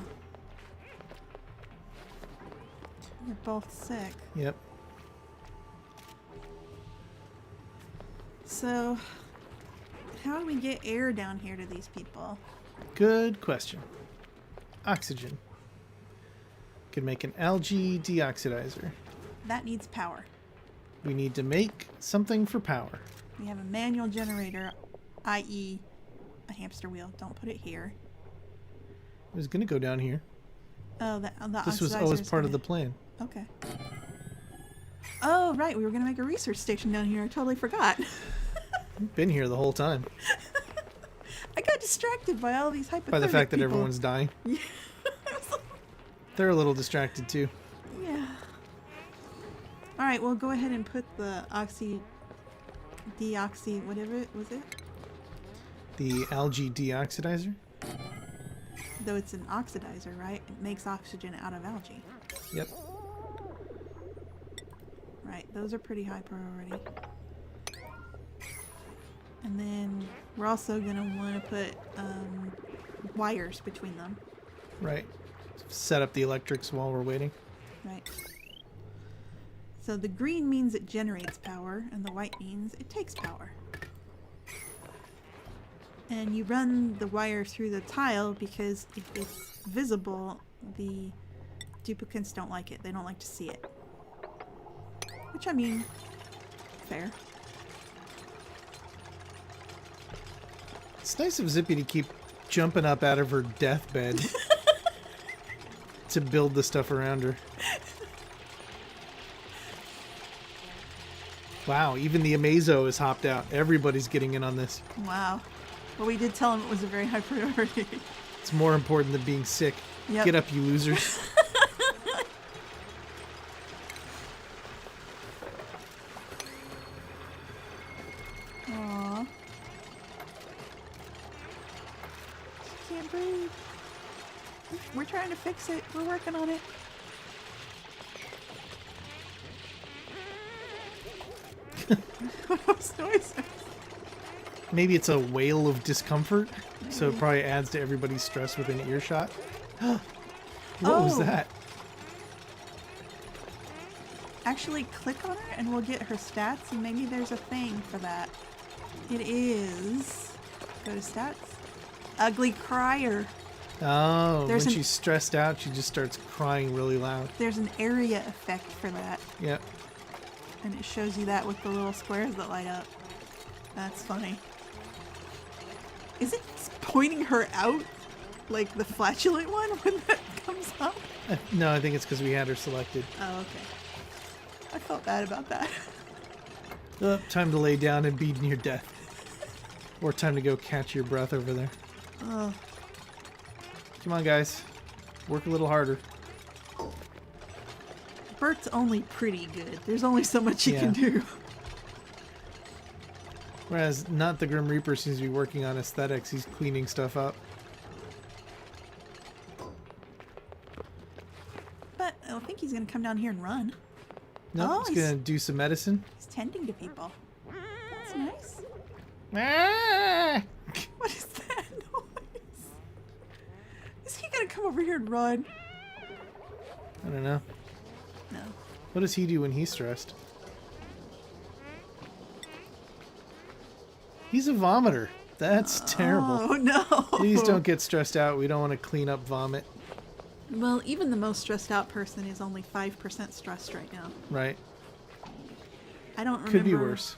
They're both sick. Yep. so how do we get air down here to these people? Good question. Oxygen. Could make an algae deoxidizer. That needs power. We need to make something for power. We have a manual generator, i.e. a hamster wheel. Don't put it here. It was going to go down here. Oh, the This was oxidizer always is part of gonna- the plan. Okay. Oh, right. We were going to make a research station down here. I totally forgot. Been here the whole time. I got distracted by all these hypothetical By the fact that people. everyone's dying. Yeah. I was like, They're a little distracted too. yeah. All right. Well, go ahead and put the whatever it was it. The algae deoxidizer? Though it's an oxidizer, right? It makes oxygen out of algae. Yep. Right. Those are pretty high priority. And then we're also going to want to put wires between them. Right. Set up the electrics while we're waiting. Right. So the green means it generates power, and the white means it takes power. And you run the wire through the tile because if it's visible, the duplicants don't like it. They don't like to see it. Which, I mean, fair. It's nice of Zippy to keep jumping up out of her deathbed to build the stuff around her. Wow, even the Amazo has hopped out. Everybody's getting in on this. Wow. Well, we did tell him it was a very high priority. It's more important than being sick. Yep. Get up, you losers. Aww. She can't breathe. We're trying to fix it. We're working on it. What are those noises? Maybe it's a wail of discomfort, so it probably adds to everybody's stress within earshot. What was Oh. that? Actually, click on her and we'll get her stats, and maybe there's a thing for that. It is... Go to stats. Ugly crier. Oh, There's when an- she's stressed out, she just starts crying really loud. There's an area effect for that, Yep. and it shows you that with the little squares that light up. That's funny. Is it pointing her out like the flatulent one when that comes up? No, I think it's because we had her selected. Oh, okay. I felt bad about that. Time to lay down and beat near death. Or time to go catch your breath over there. Oh, Come on, guys. Work a little harder. Burt's only pretty good. There's only so much he can Yeah. do. Whereas not the Grim Reaper seems to be working on aesthetics. He's cleaning stuff up. But I don't think he's gonna come down here and run. Nope, Oh, he's gonna do some medicine. He's tending to people. That's nice. Ah! What is that noise? Is he gonna come over here and run? I don't know. No. What does he do when he's stressed? He's a vomiter. That's terrible. Oh no. Please don't get stressed out. We don't want to clean up vomit. Well, even the most stressed out person is only 5% stressed right now. Right. I don't remember. Could be worse.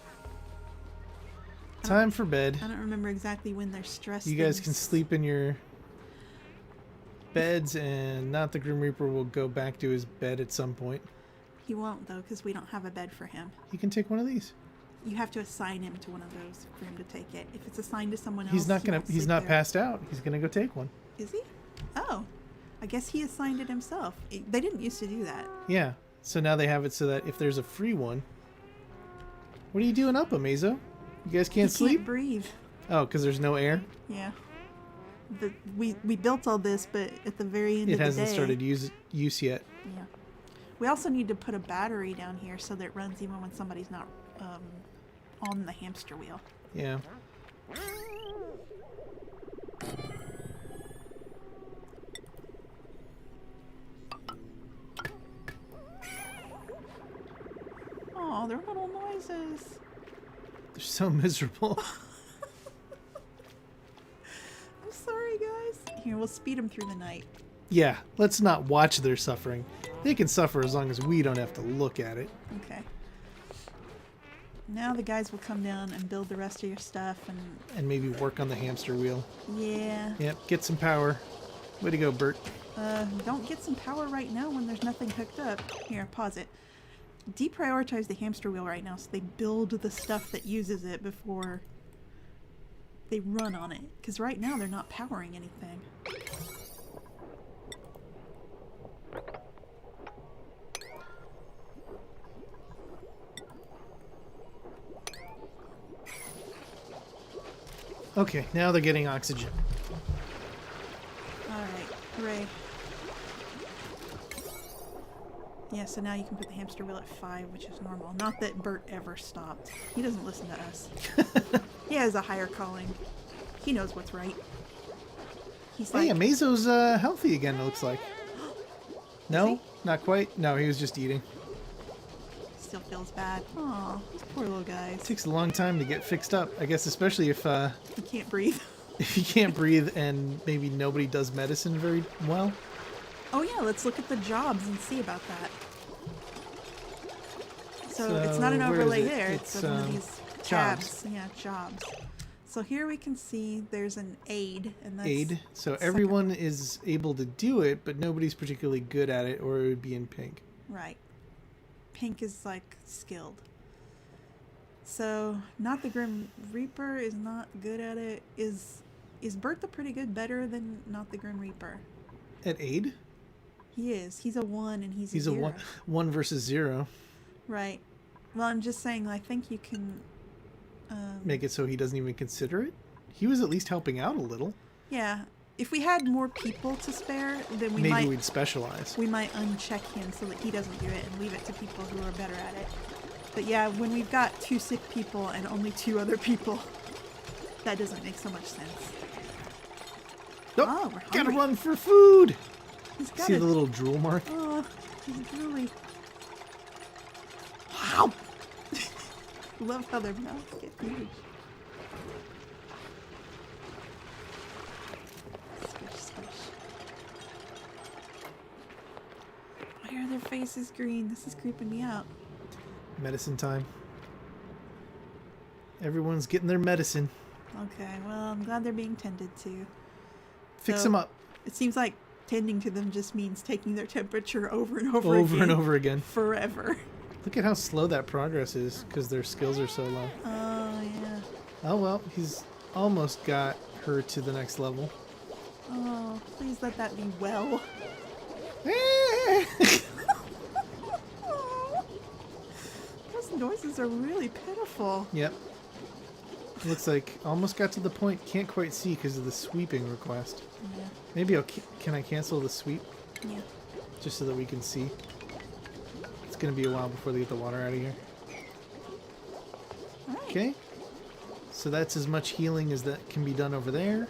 Time for bed. I don't remember exactly when they're stressed. You guys things- can sleep in your beds, and not the Grim Reaper will go back to his bed at some point. He won't though, because we don't have a bed for him. He can take one of these. You have to assign him to one of those for him to take it. If it's assigned to someone else, He's not he gonna. won't He's sleep not there. passed out. He's gonna go take one. Is he? Oh, I guess he assigned it himself. They didn't used to do that. Yeah. So now they have it so that if there's a free one. What are you doing up, Amazo? You guys can't He sleep? can't breathe. Oh, because there's no air. Yeah. We built all this, but at the very end It of the day, hasn't started use yet. Yeah. We also need to put a battery down here so that it runs even when somebody's not on the hamster wheel. Yeah. Oh, they're little noises. They're so miserable. I'm sorry, guys. Here, we'll speed them through the night. Yeah, let's not watch their suffering. They can suffer as long as we don't have to look at it. Okay. Now the guys will come down and build the rest of your stuff And maybe work on the hamster wheel. Yeah. Yep, get some power. Way to go, Burt. Don't get some power right now when there's nothing hooked up. Here, pause it. Deprioritize the hamster wheel right now so they build the stuff that uses it before they run on it. Because right now they're not powering anything. Okay, now they're getting oxygen. Alright, hooray. Yeah, so now you can put the hamster wheel at 5, which is normal. Not that Burt ever stopped. He doesn't listen to us. He has a higher calling. He knows what's right. He's Hey, like, Amazo's healthy again, it looks like. No? he? Not quite? No, he was just eating. still feels bad. Aw, these poor little guys. Takes a long time to get fixed up, I guess, especially if He can't breathe. if you can't breathe and maybe nobody does medicine very well. Oh yeah, let's look at the jobs and see about that. So it's not an where is overlay it? there. It's one of these jobs. tabs. Yeah, jobs. So here we can see there's an aid, and that's Aid. So second- everyone is able to do it, but nobody's particularly good at it, or it would be in pink. Right. Pink is like skilled. So not the Grim Reaper is not good at it. Is Burt the Pretty Good better than not the Grim Reaper? At aid? He is. He's a 1 and he's He's a a 0. one versus 0. Right. Well, I'm just saying, I think you can... Make it so he doesn't even consider it? He was at least helping out a little. Yeah. If we had more people to spare, then Maybe we'd specialize. we might uncheck him so that he doesn't do it and leave it to people who are better at it. But yeah, when we've got 2 sick people and only 2 other people, that doesn't make so much sense. Nope. Oh, we're Gotta hungry. run for food! He's got See it. the little drool mark? Oh, he's really... Wow! Love how their mouths get huge. Squish, squish. Why are their faces green? This is creeping me out. Medicine time. Everyone's getting their medicine. Okay, well, I'm glad they're being tended to. Fix So, them up. It seems like tending to them just means taking their temperature over and over Over again. and over again. Forever. Look at how slow that progress is, because their skills are so low. Oh, yeah. Oh well, he's almost got her to the next level. Oh, please let that be well. Those noises are really pitiful. Yep. Looks like almost got to the point. Can't quite see because of the sweeping request. Yeah. Maybe can I cancel the sweep Yeah. just so that we can see? It's gonna be a while before they get the water out of here. All right. Okay. So that's as much healing as that can be done over there,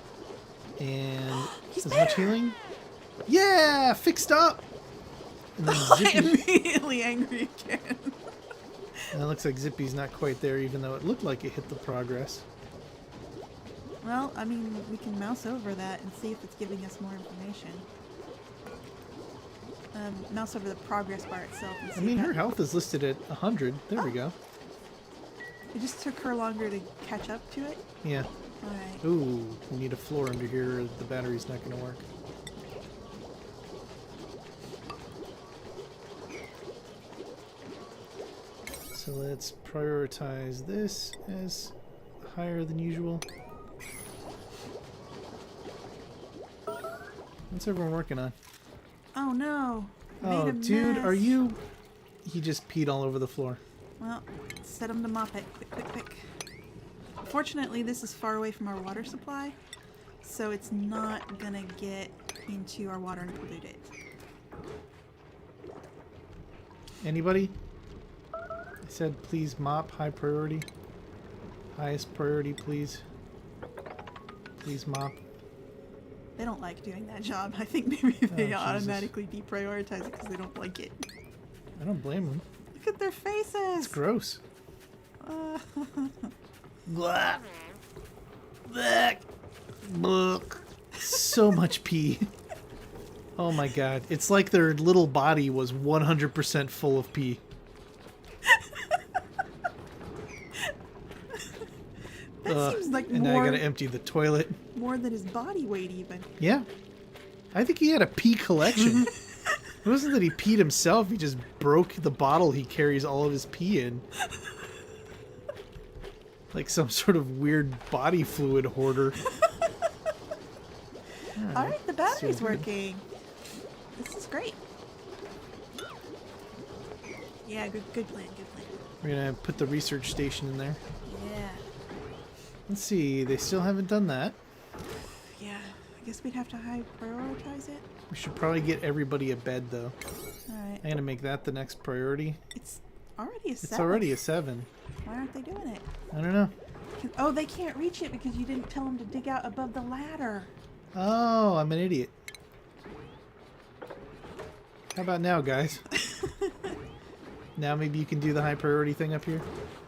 and He's as much there! healing. Yeah, fixed up. And then I'm Zippy. immediately angry again. And it looks like Zippy's not quite there, even though it looked like it hit the progress. Well, I mean, we can mouse over that and see if it's giving us more information. Mouse over the progress bar itself. And see I mean, if her that- health is listed at 100. There we go. It just took her longer to catch up to it. Yeah. All right. Ooh, we need a floor under here, or the battery's not going to work. So let's prioritize this as higher than usual. What's everyone working on? Oh no. Made Oh, a dude, mess. are you... He just peed all over the floor. Well, set him to mop it. Quick, quick, quick. Fortunately, this is far away from our water supply, so it's not gonna get into our water and pollute it. Anybody? I said please mop, high priority. Highest priority, please. Please mop. They don't like doing that job. I think maybe they Jesus. automatically deprioritize it because they don't like it. I don't blame them. Look at their faces! It's gross. Blah. Blah. Blah. So much pee. Oh my god. It's like their little body was 100% full of pee. That seems like and now I more, gotta empty the toilet. more than his body weight even. Yeah. I think he had a pee collection. It wasn't that he peed himself, he just broke the bottle he carries all of his pee in. Like some sort of weird body fluid hoarder. Alright, the battery's So weird. working. This is great. Yeah, good plan, good plan. We're gonna put the research station in there. Yeah. Let's see, they still haven't done that. Yeah, I guess we'd have to high prioritize it. We should probably get everybody a bed though. Alright. I'm gonna make that the next priority. It's already a 7. It's already a 7. Why aren't they doing it? I don't know. Oh, they can't reach it because you didn't tell them to dig out above the ladder. Oh, I'm an idiot. How about now, guys? Now maybe you can do the high priority thing up here?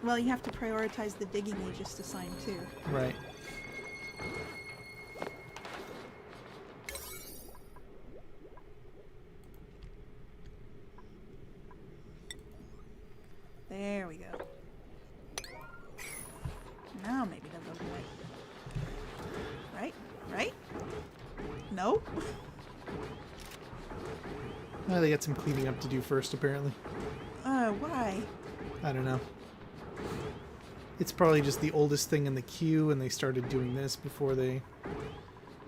Well, you have to prioritize the digging you just assigned too. Right. There we go. Now maybe they'll go away. Right? Right? No? Oh, they got some cleaning up to do first, apparently. Why? I don't know. It's probably just the oldest thing in the queue, and they started doing this before they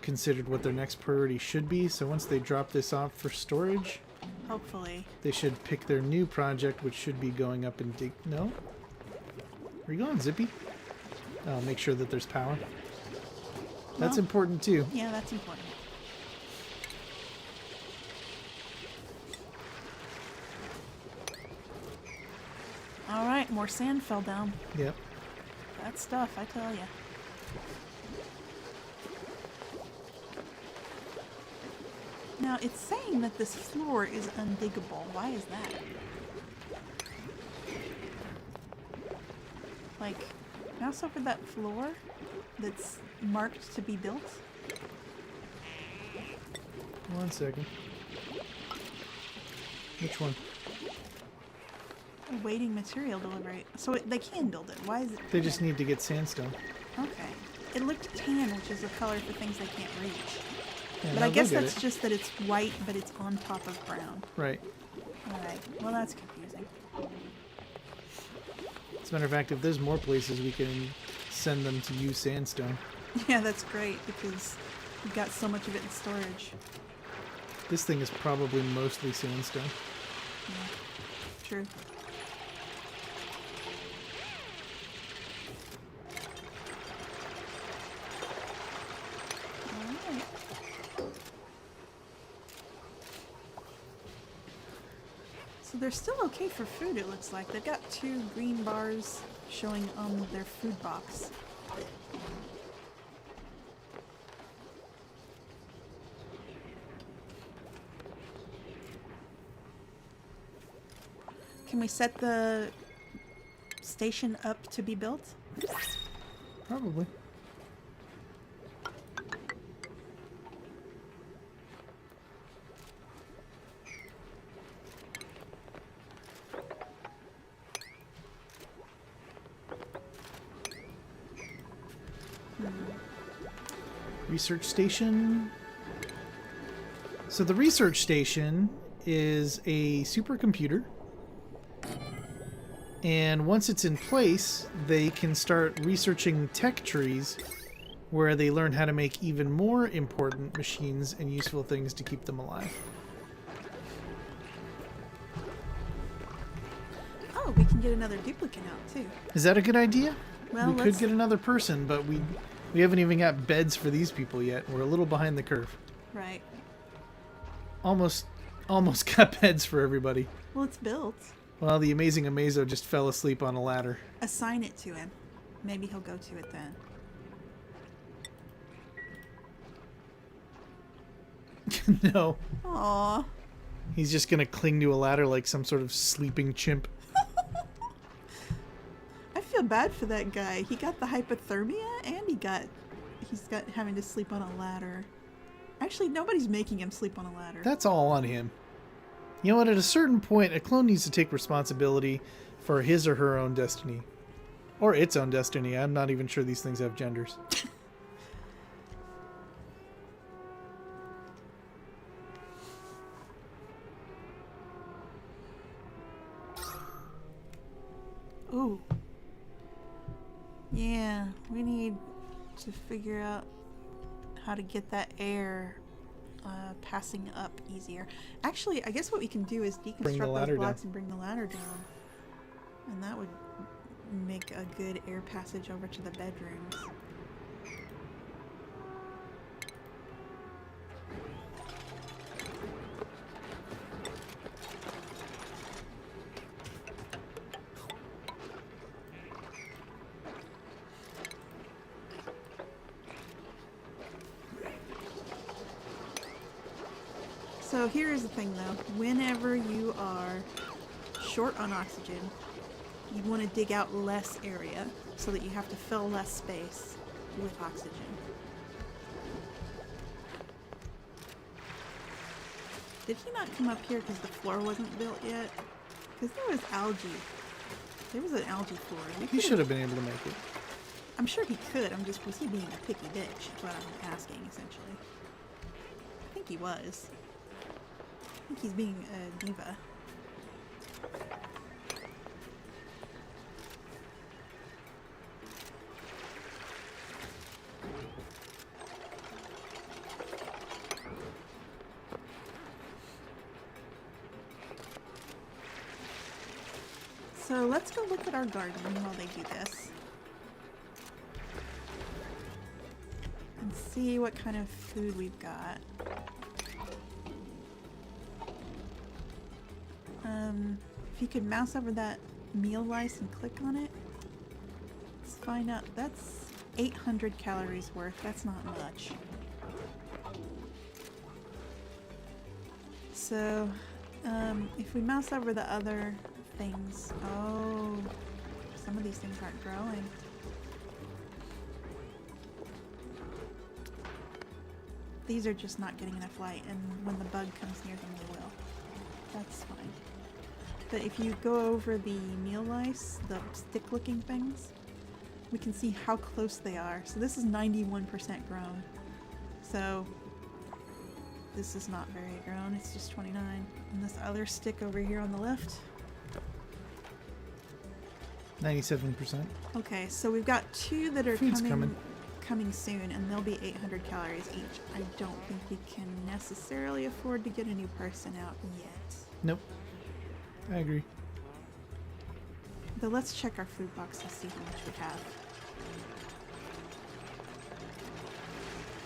considered what their next priority should be. So once they drop this off for storage, Hopefully. they should pick their new project, which should be going up and dig. No? Where you going, Zippy? Oh, make sure that there's power. That's Well, important too. Yeah, that's important. Alright, more sand fell down. Yep. That stuff, I tell ya. Now, it's saying that this floor is undiggable. Why is that? Like, mouse over that floor that's marked to be built. 1 second. Which one? Awaiting material delivery. So they can build it. Why is it? They just need to get sandstone. Okay. It looked tan, which is a color for things they can't reach. Yeah, But now I guess they'll get that's it. just that it's white, but it's on top of brown. Right. Alright. Well, that's confusing. As a matter of fact, if there's more places, we can send them to use sandstone. Yeah, that's great because we've got so much of it in storage. This thing is probably mostly sandstone. Yeah. True. Alright. So they're still okay for food, it looks like. They've got 2 green bars showing on their food box. Can we set the station up to be built? Probably. Research station. So the research station is a supercomputer. And once it's in place, they can start researching tech trees where they learn how to make even more important machines and useful things to keep them alive. Oh, we can get another duplicate out too. Is that a good idea? Well, We could let's- get another person, but we haven't even got beds for these people yet. We're a little behind the curve. Right. Almost got beds for everybody. Well, it's built. Well, the Amazing Amazo just fell asleep on a ladder. Assign it to him. Maybe he'll go to it then. No. Aww. He's just gonna cling to a ladder like some sort of sleeping chimp. I feel feel bad for that guy. He got the hypothermia and he's got having to sleep on a ladder. Actually, nobody's making him sleep on a ladder. That's all on him. You know what? At a certain point, a clone needs to take responsibility for his or her own destiny. Or its own destiny. I'm not even sure these things have genders. Ooh. Yeah, we need to figure out how to get that air passing up easier. Actually, I guess what we can do is deconstruct those blocks and bring the ladder down. And that would make a good air passage over to the bedrooms. So here's the thing though, whenever you are short on oxygen, you want to dig out less area so that you have to fill less space with oxygen. Did he not come up here because the floor wasn't built yet? Because there was algae. There was an algae floor. He should have been able to make it. I'm sure he could. Was he being a picky bitch? Is what I'm asking, essentially. I think he was. I think he's being a diva. So let's go look at our garden while they do this. And see what kind of food we've got. If you could mouse over that meal rice and click on it, let's find out. That's 800 calories worth. That's not much. So, if we mouse over the other things, oh, some of these things aren't growing. These are just not getting enough light, and when the bug comes near them, they will. That's fine. But if you go over the meal lice, the stick-looking things, we can see how close they are. So this is 91% grown. So this is not very grown, it's just 29. And this other stick over here on the left, 97%. okay, so we've got two that are Food's coming soon, and they'll be 800 calories each. I don't think we can necessarily afford to get a new person out yet. Nope. I agree. But let's check our food box and see how much we have.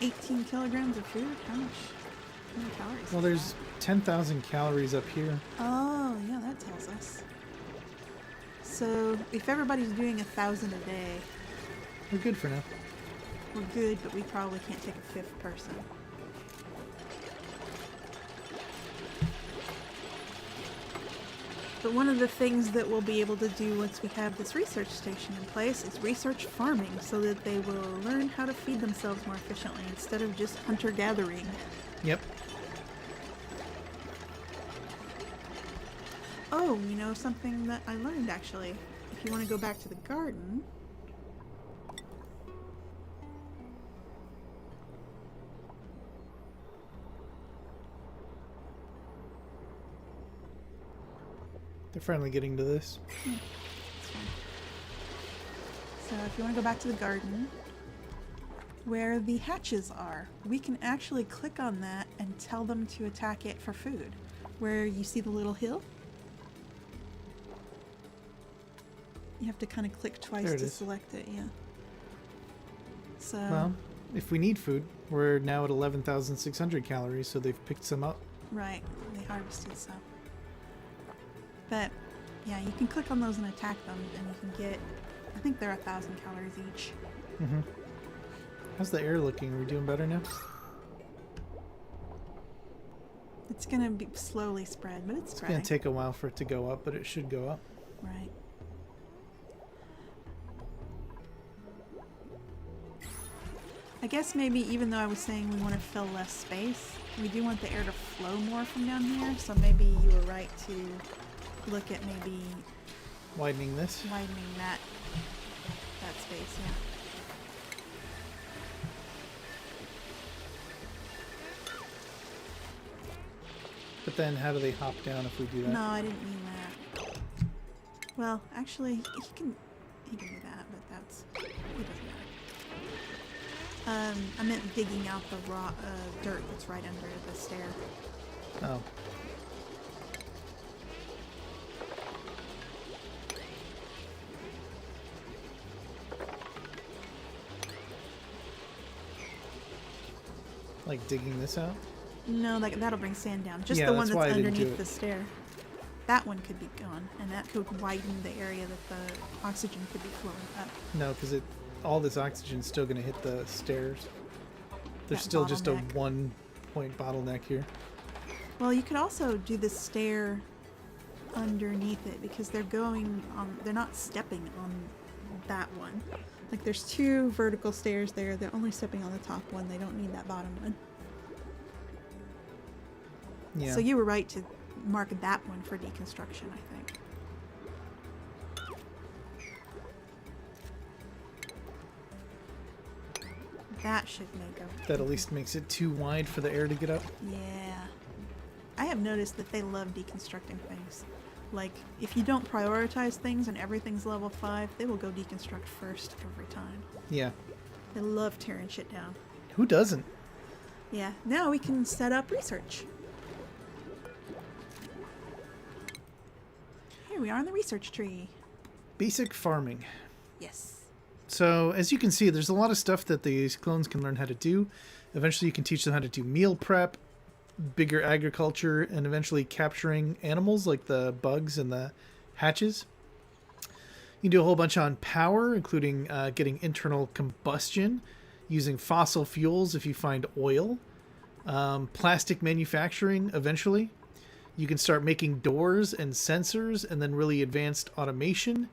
18 kilograms of food? How many calories? Well, there's 10,000 calories up here. Oh, yeah, that tells us. So, if everybody's doing 1,000 a day, We're good for now. we're good, but we probably can't take a fifth person. But one of the things that we'll be able to do once we have this research station in place is research farming, so that they will learn how to feed themselves more efficiently instead of just hunter-gathering. Yep. Oh, you know something that I learned actually? If you want to go back to the garden, They're finally getting to this. that's fine. So if you want to go back to the garden, where the hatches are, we can actually click on that and tell them to attack it for food. Where you see the little hill, you have to kind of click twice to select it, yeah. So, Well, if we need food, we're now at 11,600 calories, so they've picked some up. right, they harvested some. But, yeah, you can click on those and attack them, and you can get, I think they're 1,000 calories each. Mm-hmm. How's the air looking? Are we doing better now? It's gonna be slowly spread, but it's It's spreading. going to take a while for it to go up, but it should go up. Right. I guess maybe even though I was saying we want to fill less space, we do want the air to flow more from down here. So maybe you were right to look at maybe Widening this. widening that space. Yeah. But then how do they hop down if we do that? No, I didn't mean that. Well, actually, he can do that, but that's it doesn't matter. I meant digging out the raw dirt that's right under the stair. Oh. Like digging this out? No, that'll bring sand down. Just Yeah, the one that's why I that's didn't do underneath it. the stair. That one could be gone, and that could widen the area that the oxygen could be flowing up. No, because all this oxygen's still going to hit the stairs. There's That still just a bottleneck. 1-point bottleneck here. Well, you could also do the stair underneath it because they're going on. They're not stepping on that one. Like there's 2 vertical stairs there. They're only stepping on the top one. They don't need that bottom one. Yeah. So you were right to mark that one for deconstruction, I think. That should make a... That at least makes it too wide for the air to get up. Yeah. I have noticed that they love deconstructing things. Like, if you don't prioritize things and everything's level 5, they will go deconstruct first every time. Yeah. They love tearing shit down. Who doesn't? Yeah. Now we can set up research. Here we are on the research tree. Basic farming. Yes. So, as you can see, there's a lot of stuff that these clones can learn how to do. Eventually, you can teach them how to do meal prep, bigger agriculture, and eventually capturing animals like the bugs and the hatches. You can do a whole bunch on power, including getting internal combustion, using fossil fuels if you find oil, plastic manufacturing eventually. You can start making doors and sensors, and then really advanced automation.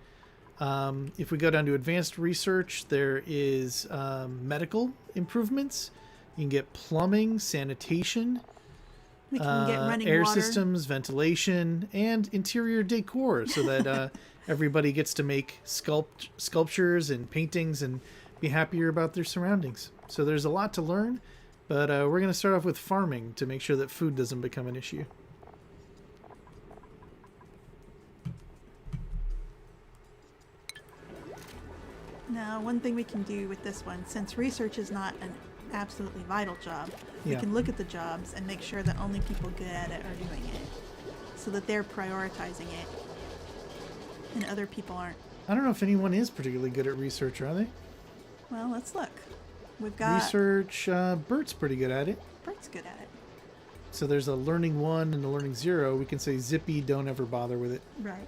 If we go down to advanced research, there is medical improvements. You can get plumbing, sanitation, We can get running air water. systems, ventilation, and interior decor, so that everybody gets to make sculptures and paintings and be happier about their surroundings. So there's a lot to learn, but we're going to start off with farming to make sure that food doesn't become an issue. Now, one thing we can do with this one, since research is not an absolutely vital job, we Yeah. can look at the jobs and make sure that only people good at it are doing it, so that they're prioritizing it, and other people aren't. I don't know if anyone is particularly good at research, are they? Well, let's look. We've got Research, Burt's pretty good at it. Bert's good at it. So there's a learning 1 and a learning 0. We can say Zippy, don't ever bother with it. Right.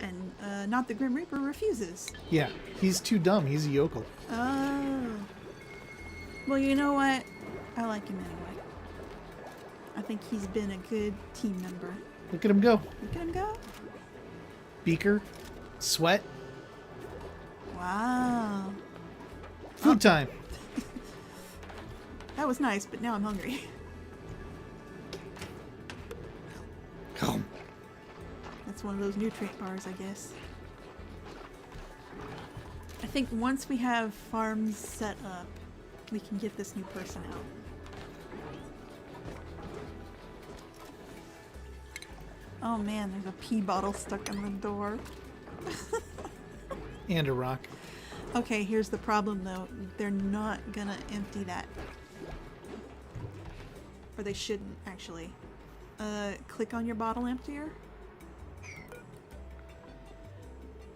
And not the Grim Reaper refuses. Yeah, he's too dumb. He's a yokel. Oh. Well, you know what? I like him anyway. I think he's been a good team member. Look at him go. Look at him go. Beaker, sweat, Wow. food time. That was nice, but now I'm hungry. Come. That's one of those nutrient bars, I guess. I think once we have farms set up, we can get this new person out. Oh man, there's a pee bottle stuck in the door. And a rock. Okay, here's the problem though. They're not gonna empty that. Or they shouldn't, actually. Click on your bottle emptier.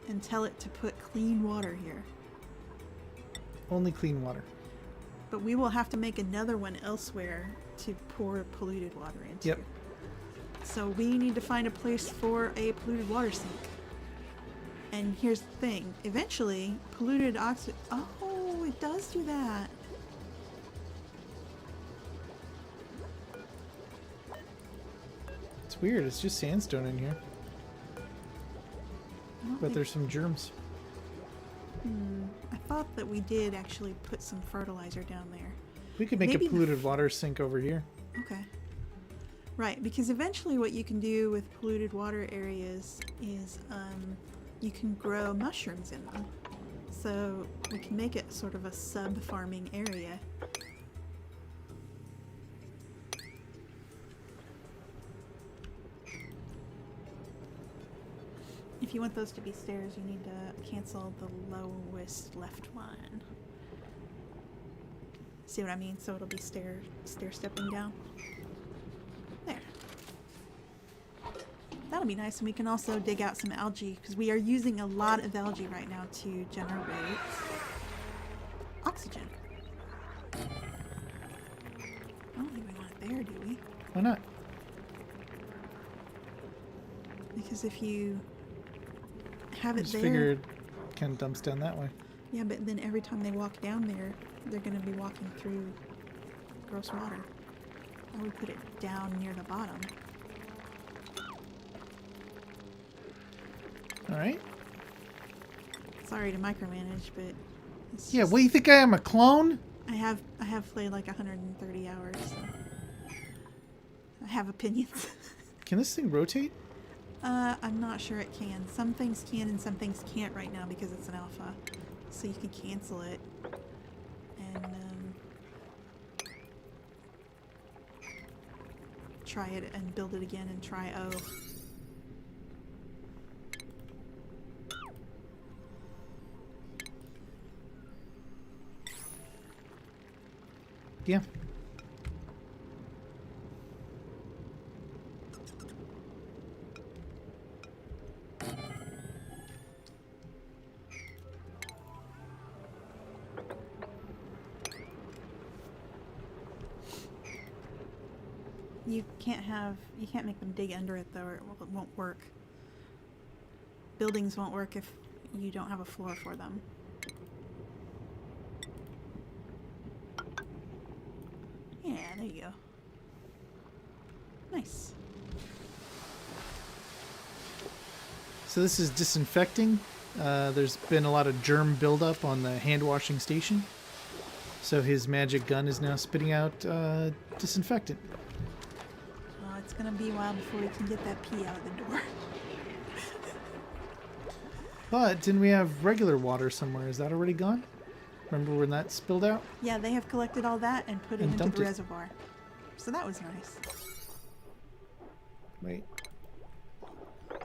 And tell it to put clean water here. Only clean water. But we will have to make another one elsewhere to pour polluted water into. Yep. So we need to find a place for a polluted water sink. And here's the thing. Eventually, polluted oxygen... Oh, it does do that. It's weird. It's just sandstone in here. But there's some germs. I thought that we did actually put some fertilizer down there. We could make Maybe a polluted water sink over here. Okay. Right, because eventually what you can do with polluted water areas is you can grow mushrooms in them. So we can make it sort of a sub-farming area. If you want those to be stairs, you need to cancel the lowest left one. See what I mean? So it'll be stair stepping down. There. That'll be nice, and we can also dig out some algae, because we are using a lot of algae right now to generate oxygen. I don't think we want it there, do we? Why not? Because if you have I it just there... figured it kind of dumps down that way. Yeah, but then every time they walk down there, they're going to be walking through gross water. I would put it down near the bottom. Alright. Sorry to micromanage, but it's Yeah, just, what do you think I am, a clone? I have played like 130 hours, so I have opinions. Can this thing rotate? I'm not sure it can. Some things can and some things can't right now because it's an alpha. So you can cancel it and try it and build it again and try O. Yeah. You can't make them dig under it though, or it won't work. Buildings won't work if you don't have a floor for them. Yeah, there you go. Nice. So this is disinfecting. There's been a lot of germ buildup on the hand washing station. So his magic gun is now spitting out disinfectant. Well, it's gonna be a while before we can get that pee out of the door. But didn't we have regular water somewhere? Is that already gone? Remember when that spilled out? Yeah, they have collected all that and put it And into dumped the it. reservoir. So that was nice. Wait. A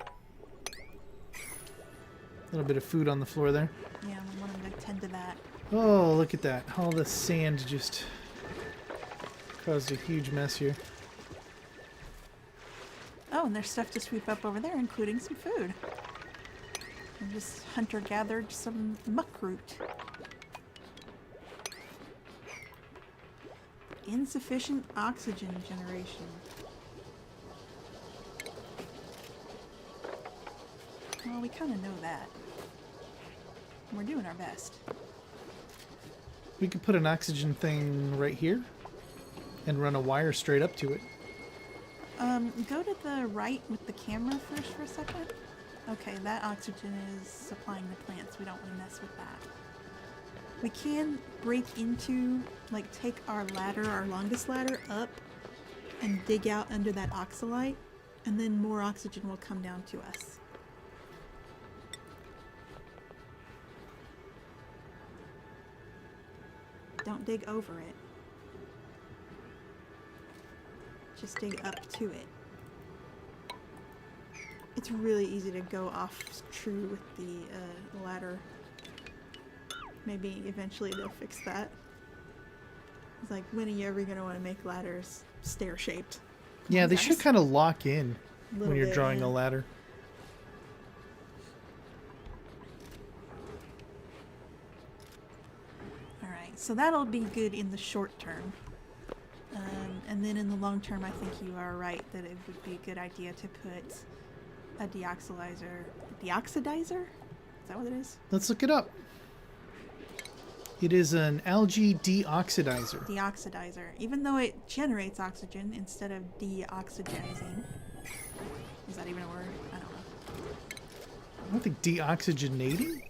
little bit of food on the floor there. Yeah, we want them to tend to that. Oh, look at that. All the sand just caused a huge mess here. Oh, and there's stuff to sweep up over there, including some food. And just hunter-gathered some muckroot. Insufficient oxygen generation. Well, we kind of know that. We're doing our best. We could put an oxygen thing right here and run a wire straight up to it. Go to the right with the camera first for a second. Okay, that oxygen is supplying the plants. We don't want to mess with that. We can break into, like, take our ladder, our longest ladder, up and dig out under that oxalite, and then more oxygen will come down to us. Don't dig over it. Just dig up to it. It's really easy to go off true with the ladder. Maybe eventually they'll fix that. It's like, when are you ever going to want to make ladders stair-shaped? Yeah, they should kind of lock in Little when you're bit, drawing yeah. a ladder. Alright, so that'll be good in the short term. And then in the long term, I think you are right that it would be a good idea to put a deoxidizer. Deoxidizer? Is that what it is? Let's look it up. It is an algae deoxidizer. Deoxidizer. Even though it generates oxygen instead of deoxygizing. Is that even a word? I don't know. I don't think deoxygenating?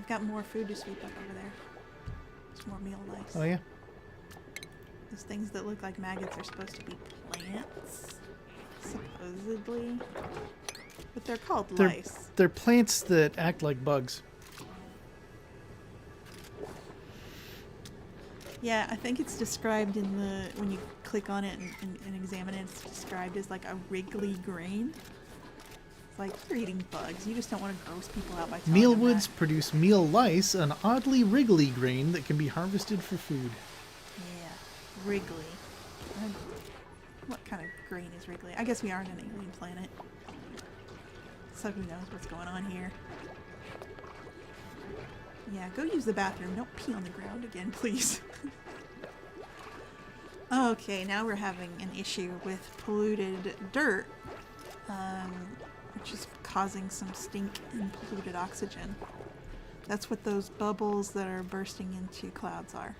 they've got more food to sweep up over there. There's more meal lice. Oh, yeah? Those things that look like maggots are supposed to be plants, supposedly. But they're called lice. They're plants that act like bugs. Yeah, I think it's described in the, when you click on it and examine it, it's described as like a wriggly grain. It's like, you're eating bugs. You just don't want to gross people out by telling them Mealwoods that. produce meal lice, an oddly wriggly grain that can be harvested for food. Yeah, wriggly. What kind of grain is wriggly? I guess we are on an alien planet. So who knows what's going on here. Yeah, go use the bathroom. Don't pee on the ground again, please. Okay, now we're having an issue with polluted dirt, which is causing some stink and polluted oxygen. That's what those bubbles that are bursting into clouds are.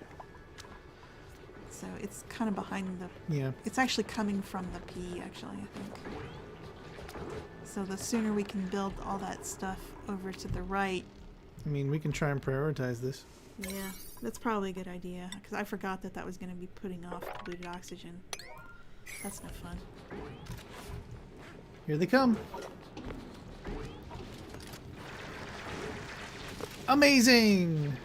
So it's kind of behind the... Yeah. It's actually coming from the pee, actually, I think. So the sooner we can build all that stuff over to the right... I mean, we can try and prioritize this. Yeah, that's probably a good idea, because I forgot that that was going to be putting off polluted oxygen. That's no fun. Here they come. Amazing!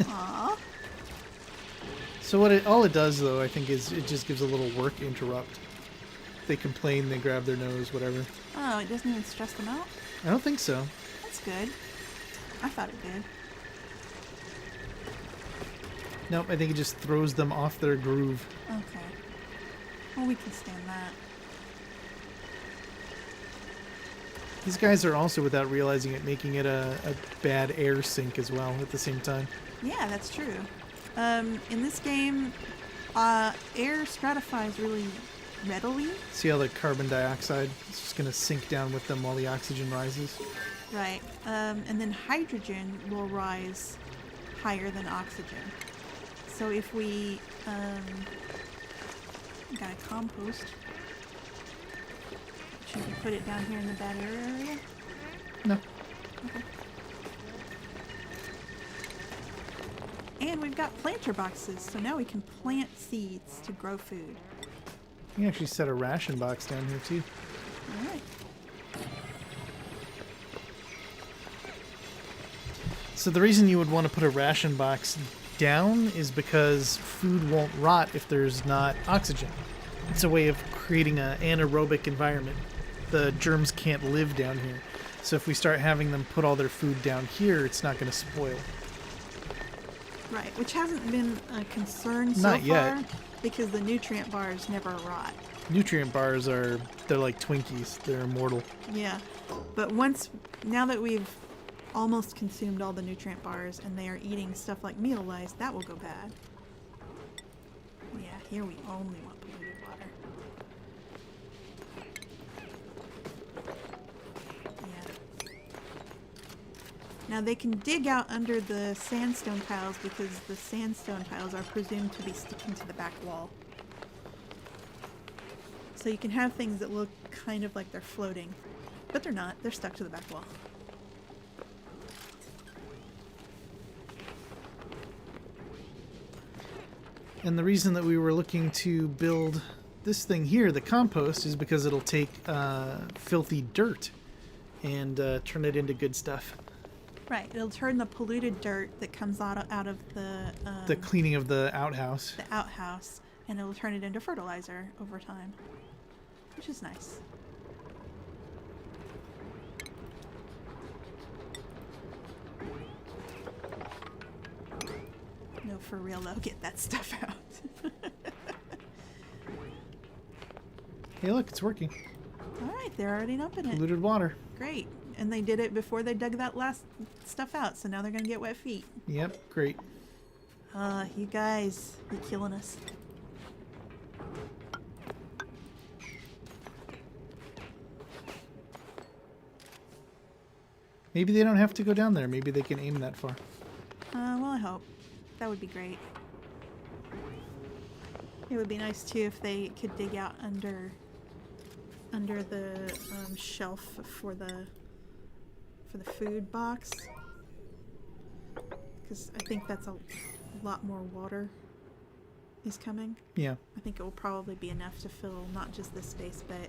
Aww. So all it does, though, I think, is it just gives a little work interrupt. They complain, they grab their nose, whatever. Oh, it doesn't even stress them out? I don't think so. That's good. I thought it did. Nope, I think it just throws them off their groove. Okay. Well, we can stand that. These guys are also, without realizing it, making it a bad air sink as well at the same time. Yeah, that's true. In this game, air stratifies really readily. See how the carbon dioxide is just going to sink down with them while the oxygen rises? Right. And then hydrogen will rise higher than oxygen. So if we got a compost, should we put it down here in the bad air area? No. Okay. And we've got planter boxes, so now we can plant seeds to grow food. You can actually set a ration box down here, too. All right. So the reason you would want to put a ration box down is because food won't rot if there's not oxygen. It's a way of creating an anaerobic environment. The germs can't live down here. So if we start having them put all their food down here, it's not going to spoil. Right, which hasn't been a concern so Not far yet. because the nutrient bars never rot. Nutrient bars they're like Twinkies. They're immortal. Yeah, but now that we've almost consumed all the nutrient bars and they are eating stuff like meal lice, that will go bad. Yeah, here we only want polluted water. Yeah. Now they can dig out under the sandstone piles because the sandstone piles are presumed to be sticking to the back wall. So you can have things that look kind of like they're floating, but they're not. They're stuck to the back wall. And the reason that we were looking to build this thing here, the compost, is because it'll take filthy dirt and turn it into good stuff. Right, it'll turn the polluted dirt that comes out of The cleaning of the outhouse. the outhouse, and it'll turn it into fertilizer over time, which is nice. No, for real though, get that stuff out. Hey, look, it's working. All right, they're already dumping it. Polluted water. Great, and they did it before they dug that last stuff out, so now they're gonna get wet feet. Yep, great. You guys, you're killing us. Maybe they don't have to go down there. Maybe they can aim that far. Well, I hope. That would be great. It would be nice too if they could dig out under the shelf for the food box, because I think that's a lot more water is coming. Yeah. I think it will probably be enough to fill not just this space, but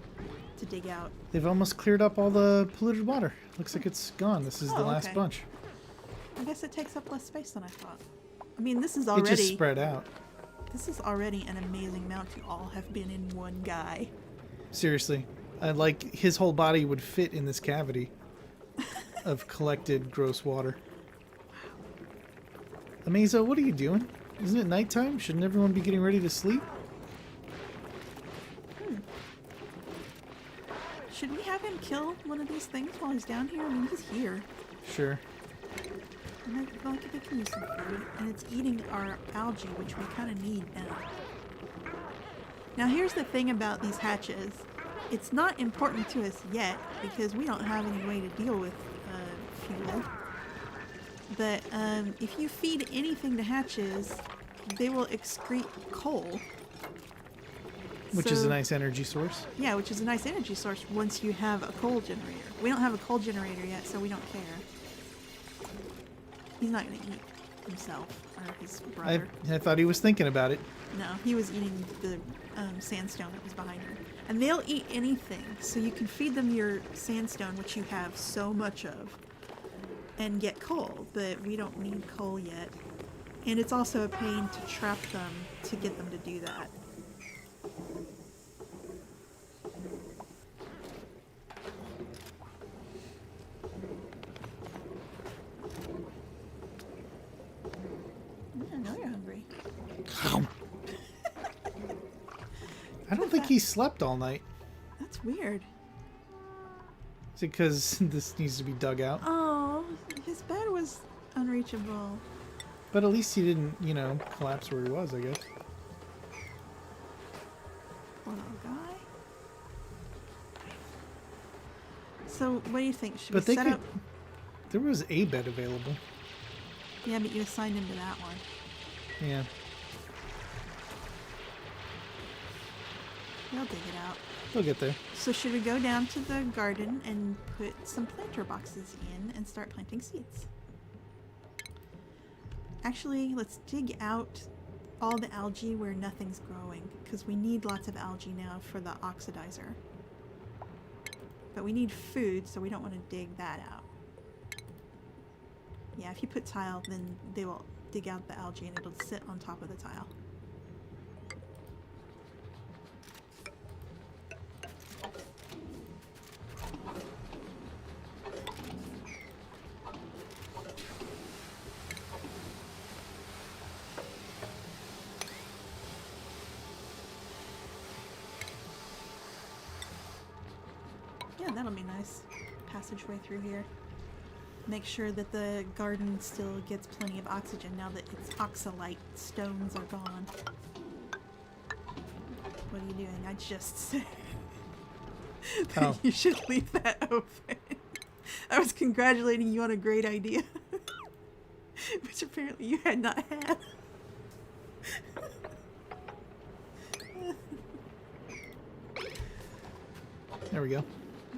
to dig out. They've almost cleared up all the polluted water. Looks like it's gone. This is the last okay. bunch. I guess it takes up less space than I thought. I mean, this is It already... just spread out. This is already an amazing amount to all have been in one guy. Seriously. Like, his whole body would fit in this cavity of collected gross water. Amazo, what are you doing? Isn't it nighttime? Shouldn't everyone be getting ready to sleep? Should we have him kill one of these things while he's down here? I mean, he's here. Sure. And I feel like they can use some food. And it's eating our algae, which we kind of need now. Now, here's the thing about these hatches. It's not important to us yet, because we don't have any way to deal with fuel. But if you feed anything to hatches, they will excrete coal. Which is a nice energy source. Yeah, which is a nice energy source once you have a coal generator. We don't have a coal generator yet, so we don't care. He's not going to eat himself or his brother. I thought he was thinking about it. No, he was eating the sandstone that was behind him. And they'll eat anything, so you can feed them your sandstone, which you have so much of, and get coal, but we don't need coal yet. And it's also a pain to trap them to get them to do that. I know you're hungry. I don't think he slept all night. That's weird. Is it because this needs to be dug out? Oh, his bed was unreachable. But at least he didn't, you know, collapse where he was, I guess. Poor little guy. So, what do you think? Should But we they set could. up? There was a bed available. Yeah, but you assigned him to that one. Yeah. He'll dig it out. We'll get there. So should we go down to the garden and put some planter boxes in and start planting seeds? Actually, let's dig out all the algae where nothing's growing, because we need lots of algae now for the oxidizer. But we need food, so we don't want to dig that out. Yeah, if you put tile, then they will dig out the algae and it'll sit on top of the tile. Yeah, that'll be nice. Passageway through here. Make sure that the garden still gets plenty of oxygen now that its oxalite stones are gone. What are you doing? I just said that you should leave that open. I was congratulating you on a great idea, which apparently you had not had. There we go.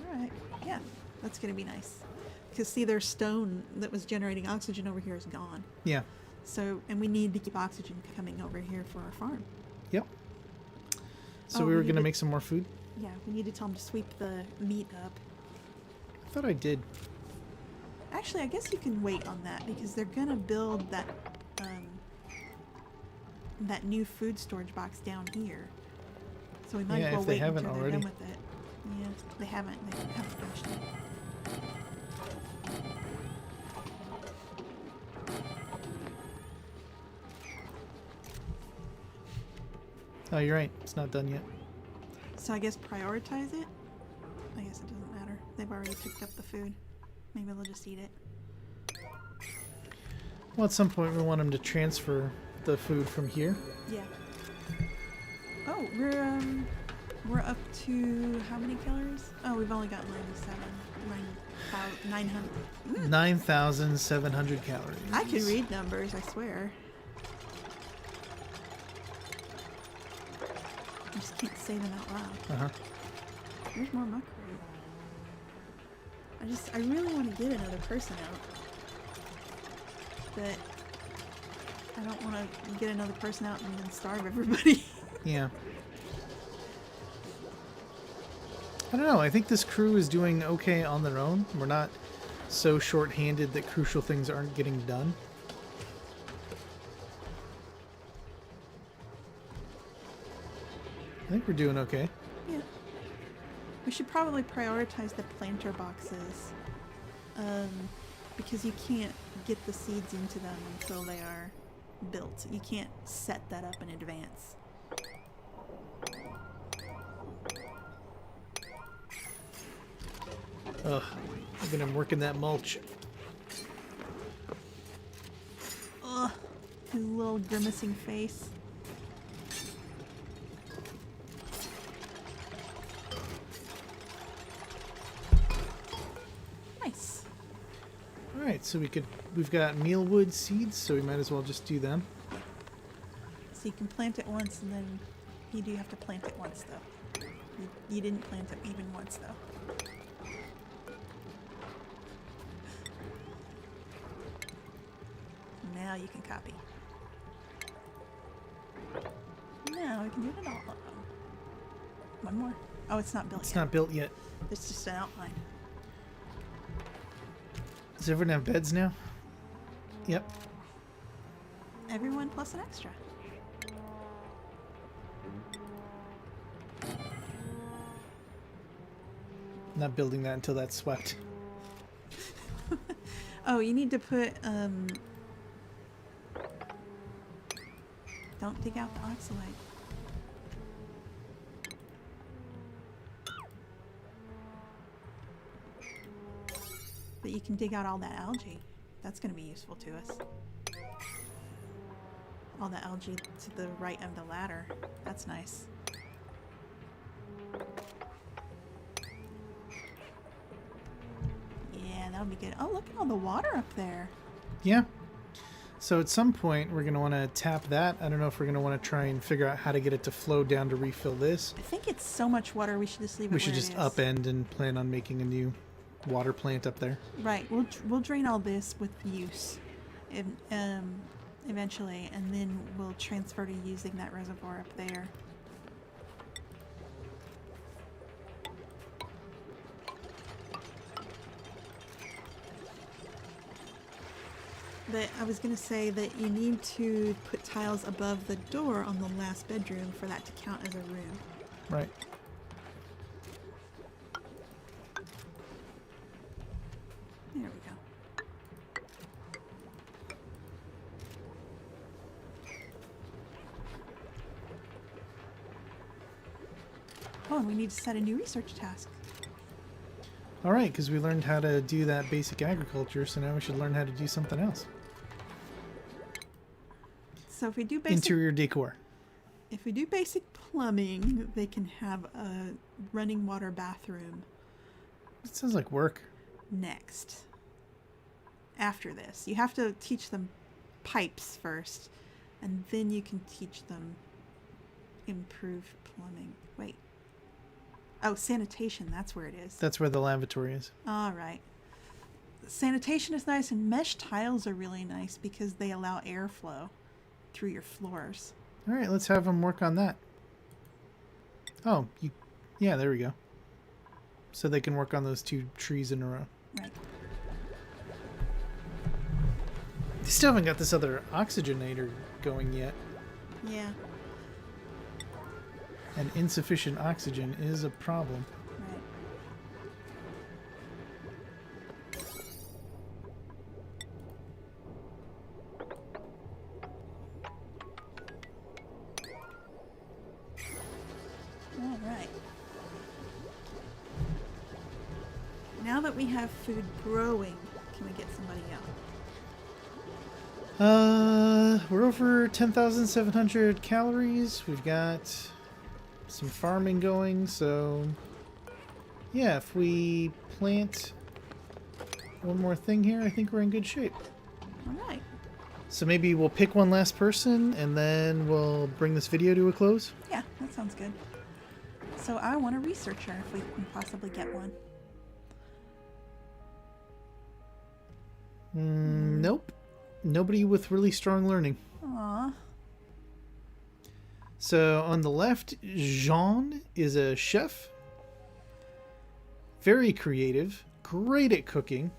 Alright, yeah, that's gonna be nice. Because see, their stone that was generating oxygen over here is gone. Yeah. So, and we need to keep oxygen coming over here for our farm. Yep. So Oh, we were we going to did- make some more food? Yeah, we need to tell them to sweep the meat up. I thought I did. Actually, I guess you can wait on that because they're gonna build that that new food storage box down here. So we might Yeah, as well if they wait haven't until already. they're done with it. Yeah, they haven't. They haven't finished it. Oh, you're right. It's not done yet. So I guess prioritize it. I guess it doesn't matter. They've already picked up the food. Maybe they'll just eat it. Well, at some point we want them to transfer the food from here. Yeah. Oh, we're up to how many calories? Oh, we've only got 900. 9,700 calories. I can read numbers, I swear. I just can't say them out loud. Uh-huh. There's more muckroot. I really want to get another person out. But I don't want to get another person out and then starve everybody. Yeah. I don't know. I think this crew is doing okay on their own. We're not so short-handed that crucial things aren't getting done. I think we're doing okay. Yeah. We should probably prioritize the planter boxes. Because you can't get the seeds into them until they are built. You can't set that up in advance. Ugh. I've been working that mulch. Ugh. His little grimacing face. Nice. Alright, so we've got mealwood seeds, so we might as well just do them. So you can plant it once, and then you do have to plant it once, though. You didn't plant it even once, though. Now you can copy. Now we can do it all. One more. Oh, it's not built yet. It's not built yet. It's just an outline. Does everyone have beds now? Yep. Everyone plus an extra. Not building that until that's swept. Oh, you need to put, don't dig out the oxalate. But you can dig out all that algae. That's going to be useful to us. All the algae to the right of the ladder. That's nice. Yeah, that would be good. Oh, look at all the water up there. Yeah. So at some point, we're going to want to tap that. I don't know if we're going to want to try and figure out how to get it to flow down to refill this. I think it's so much water we should just leave it We should where just it is. upend and plan on making a new water plant up there. Right. We'll drain all this with use, eventually, and then we'll transfer to using that reservoir up there. But I was going to say that you need to put tiles above the door on the last bedroom for that to count as a room. Right. There we go. Oh, and we need to set a new research task. All right, because we learned how to do that basic agriculture, so now we should learn how to do something else. So if we do basic Interior decor. If we do basic plumbing, they can have a running water bathroom It sounds like work. next. After this, you have to teach them pipes first, and then you can teach them improved plumbing. Wait. Oh, sanitation, that's where it is. That's where the lavatory is. All right. Sanitation is nice, and mesh tiles are really nice because they allow airflow through your floors. All right, let's have them work on that. Oh, yeah, there we go. So they can work on those 2 trees in a row. Right. They still haven't got this other oxygenator going yet. Yeah. And insufficient oxygen is a problem. Right. All right. Now that we have food growing, can we get somebody out? We're over 10,700 calories. We've got some farming going, so yeah, if we plant one more thing here, I think we're in good shape. All right. So maybe we'll pick one last person and then we'll bring this video to a close. Yeah, that sounds good. So I want a researcher if we can possibly get one. Nope. Nobody with really strong learning. Aww. So on the left, Jean is a chef. Very creative. Great at cooking.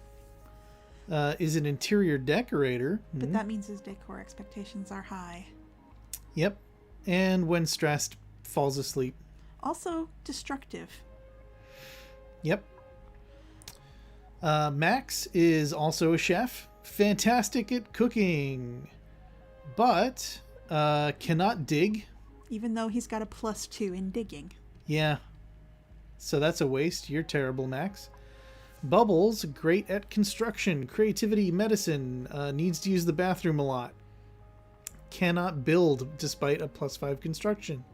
Is an interior decorator. But that means his decor expectations are high. Yep. And when stressed, falls asleep. Also destructive. Yep. Max is also a chef. Fantastic at cooking. But cannot dig. Even though he's got a +2 in digging. Yeah. So that's a waste. You're terrible, Max. Bubbles, great at construction, creativity, medicine, needs to use the bathroom a lot. Cannot build despite a +5 construction.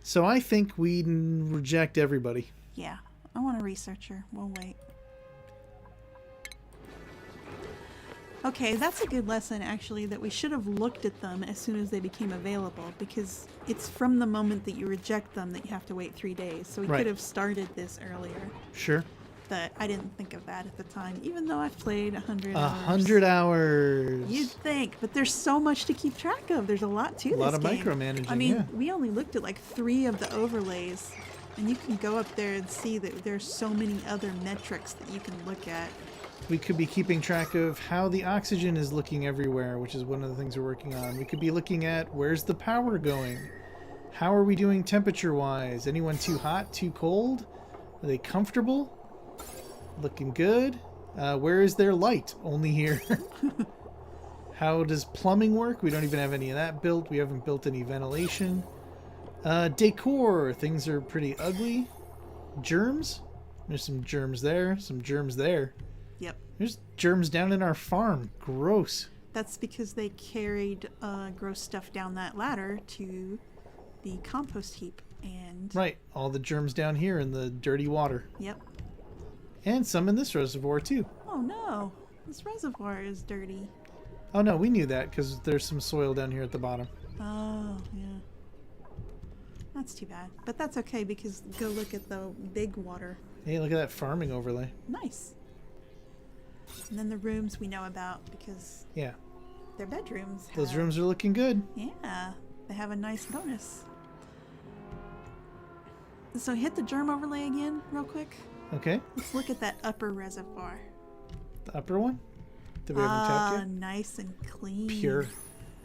So I think we reject everybody. Yeah, I want a researcher. We'll wait. Okay, that's a good lesson, actually, that we should have looked at them as soon as they became available, because it's from the moment that you reject them that you have to wait 3 days. So we could have started this earlier. Sure. But I didn't think of that at the time, even though I've played 100 hours. 100 hours. You'd think, but there's so much to keep track of. There's a lot to this game. A lot of micromanaging, I mean, yeah. we only looked at like 3 of the overlays, and you can go up there and see that there's so many other metrics that you can look at. We could be keeping track of how the oxygen is looking everywhere, which is one of the things we're working on. We could be looking at where's the power going? How are we doing temperature-wise? Anyone too hot, too cold? Are they comfortable? Looking good. Where is their light? Only here. How does plumbing work? We don't even have any of that built. We haven't built any ventilation. Decor. Things are pretty ugly. Germs. There's some germs there. Some germs there. Yep. There's germs down in our farm. Gross. That's because they carried gross stuff down that ladder to the compost heap. And Right. All the germs down here in the dirty water. Yep. And some in this reservoir, too. Oh no, this reservoir is dirty. Oh, no, we knew that because there's some soil down here at the bottom. Oh, yeah. That's too bad. But that's okay because go look at the big water. Hey, look at that farming overlay. Nice. And then the rooms we know about because Yeah. their bedrooms have, Those rooms are looking good. Yeah, they have a nice bonus. So hit the germ overlay again real quick. Okay. Let's look at that upper reservoir. The upper one that we haven't tapped yet? Nice and clean. Pure.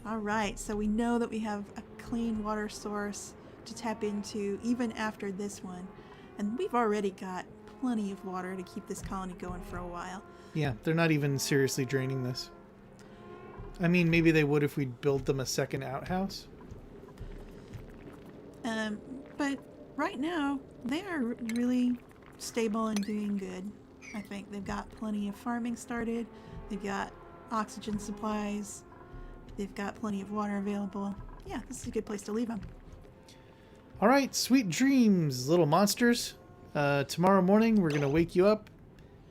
All right, so we know that we have a clean water source to tap into even after this one. And we've already got plenty of water to keep this colony going for a while. Yeah, they're not even seriously draining this. I mean, maybe they would if we'd build them a second outhouse. But right now, they are really stable and doing good. I think they've got plenty of farming started. They've got oxygen supplies. They've got plenty of water available. Yeah, this is a good place to leave them. All right, sweet dreams, little monsters. Tomorrow morning, we're going to wake you up,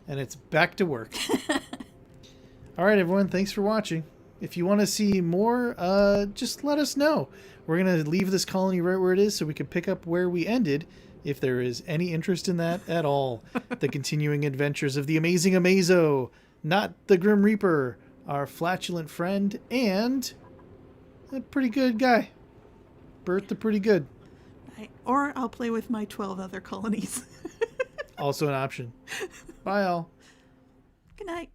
and it's back to work. All right, everyone, thanks for watching. If you want to see more, just let us know. We're going to leave this colony right where it is so we can pick up where we ended, if there is any interest in that at all. The continuing adventures of the Amazing Amazo, not the Grim Reaper, our flatulent friend, and a pretty good guy, Burt the Pretty Good. Right. Or I'll play with my 12 other colonies. Also an option. Bye, all. Good night.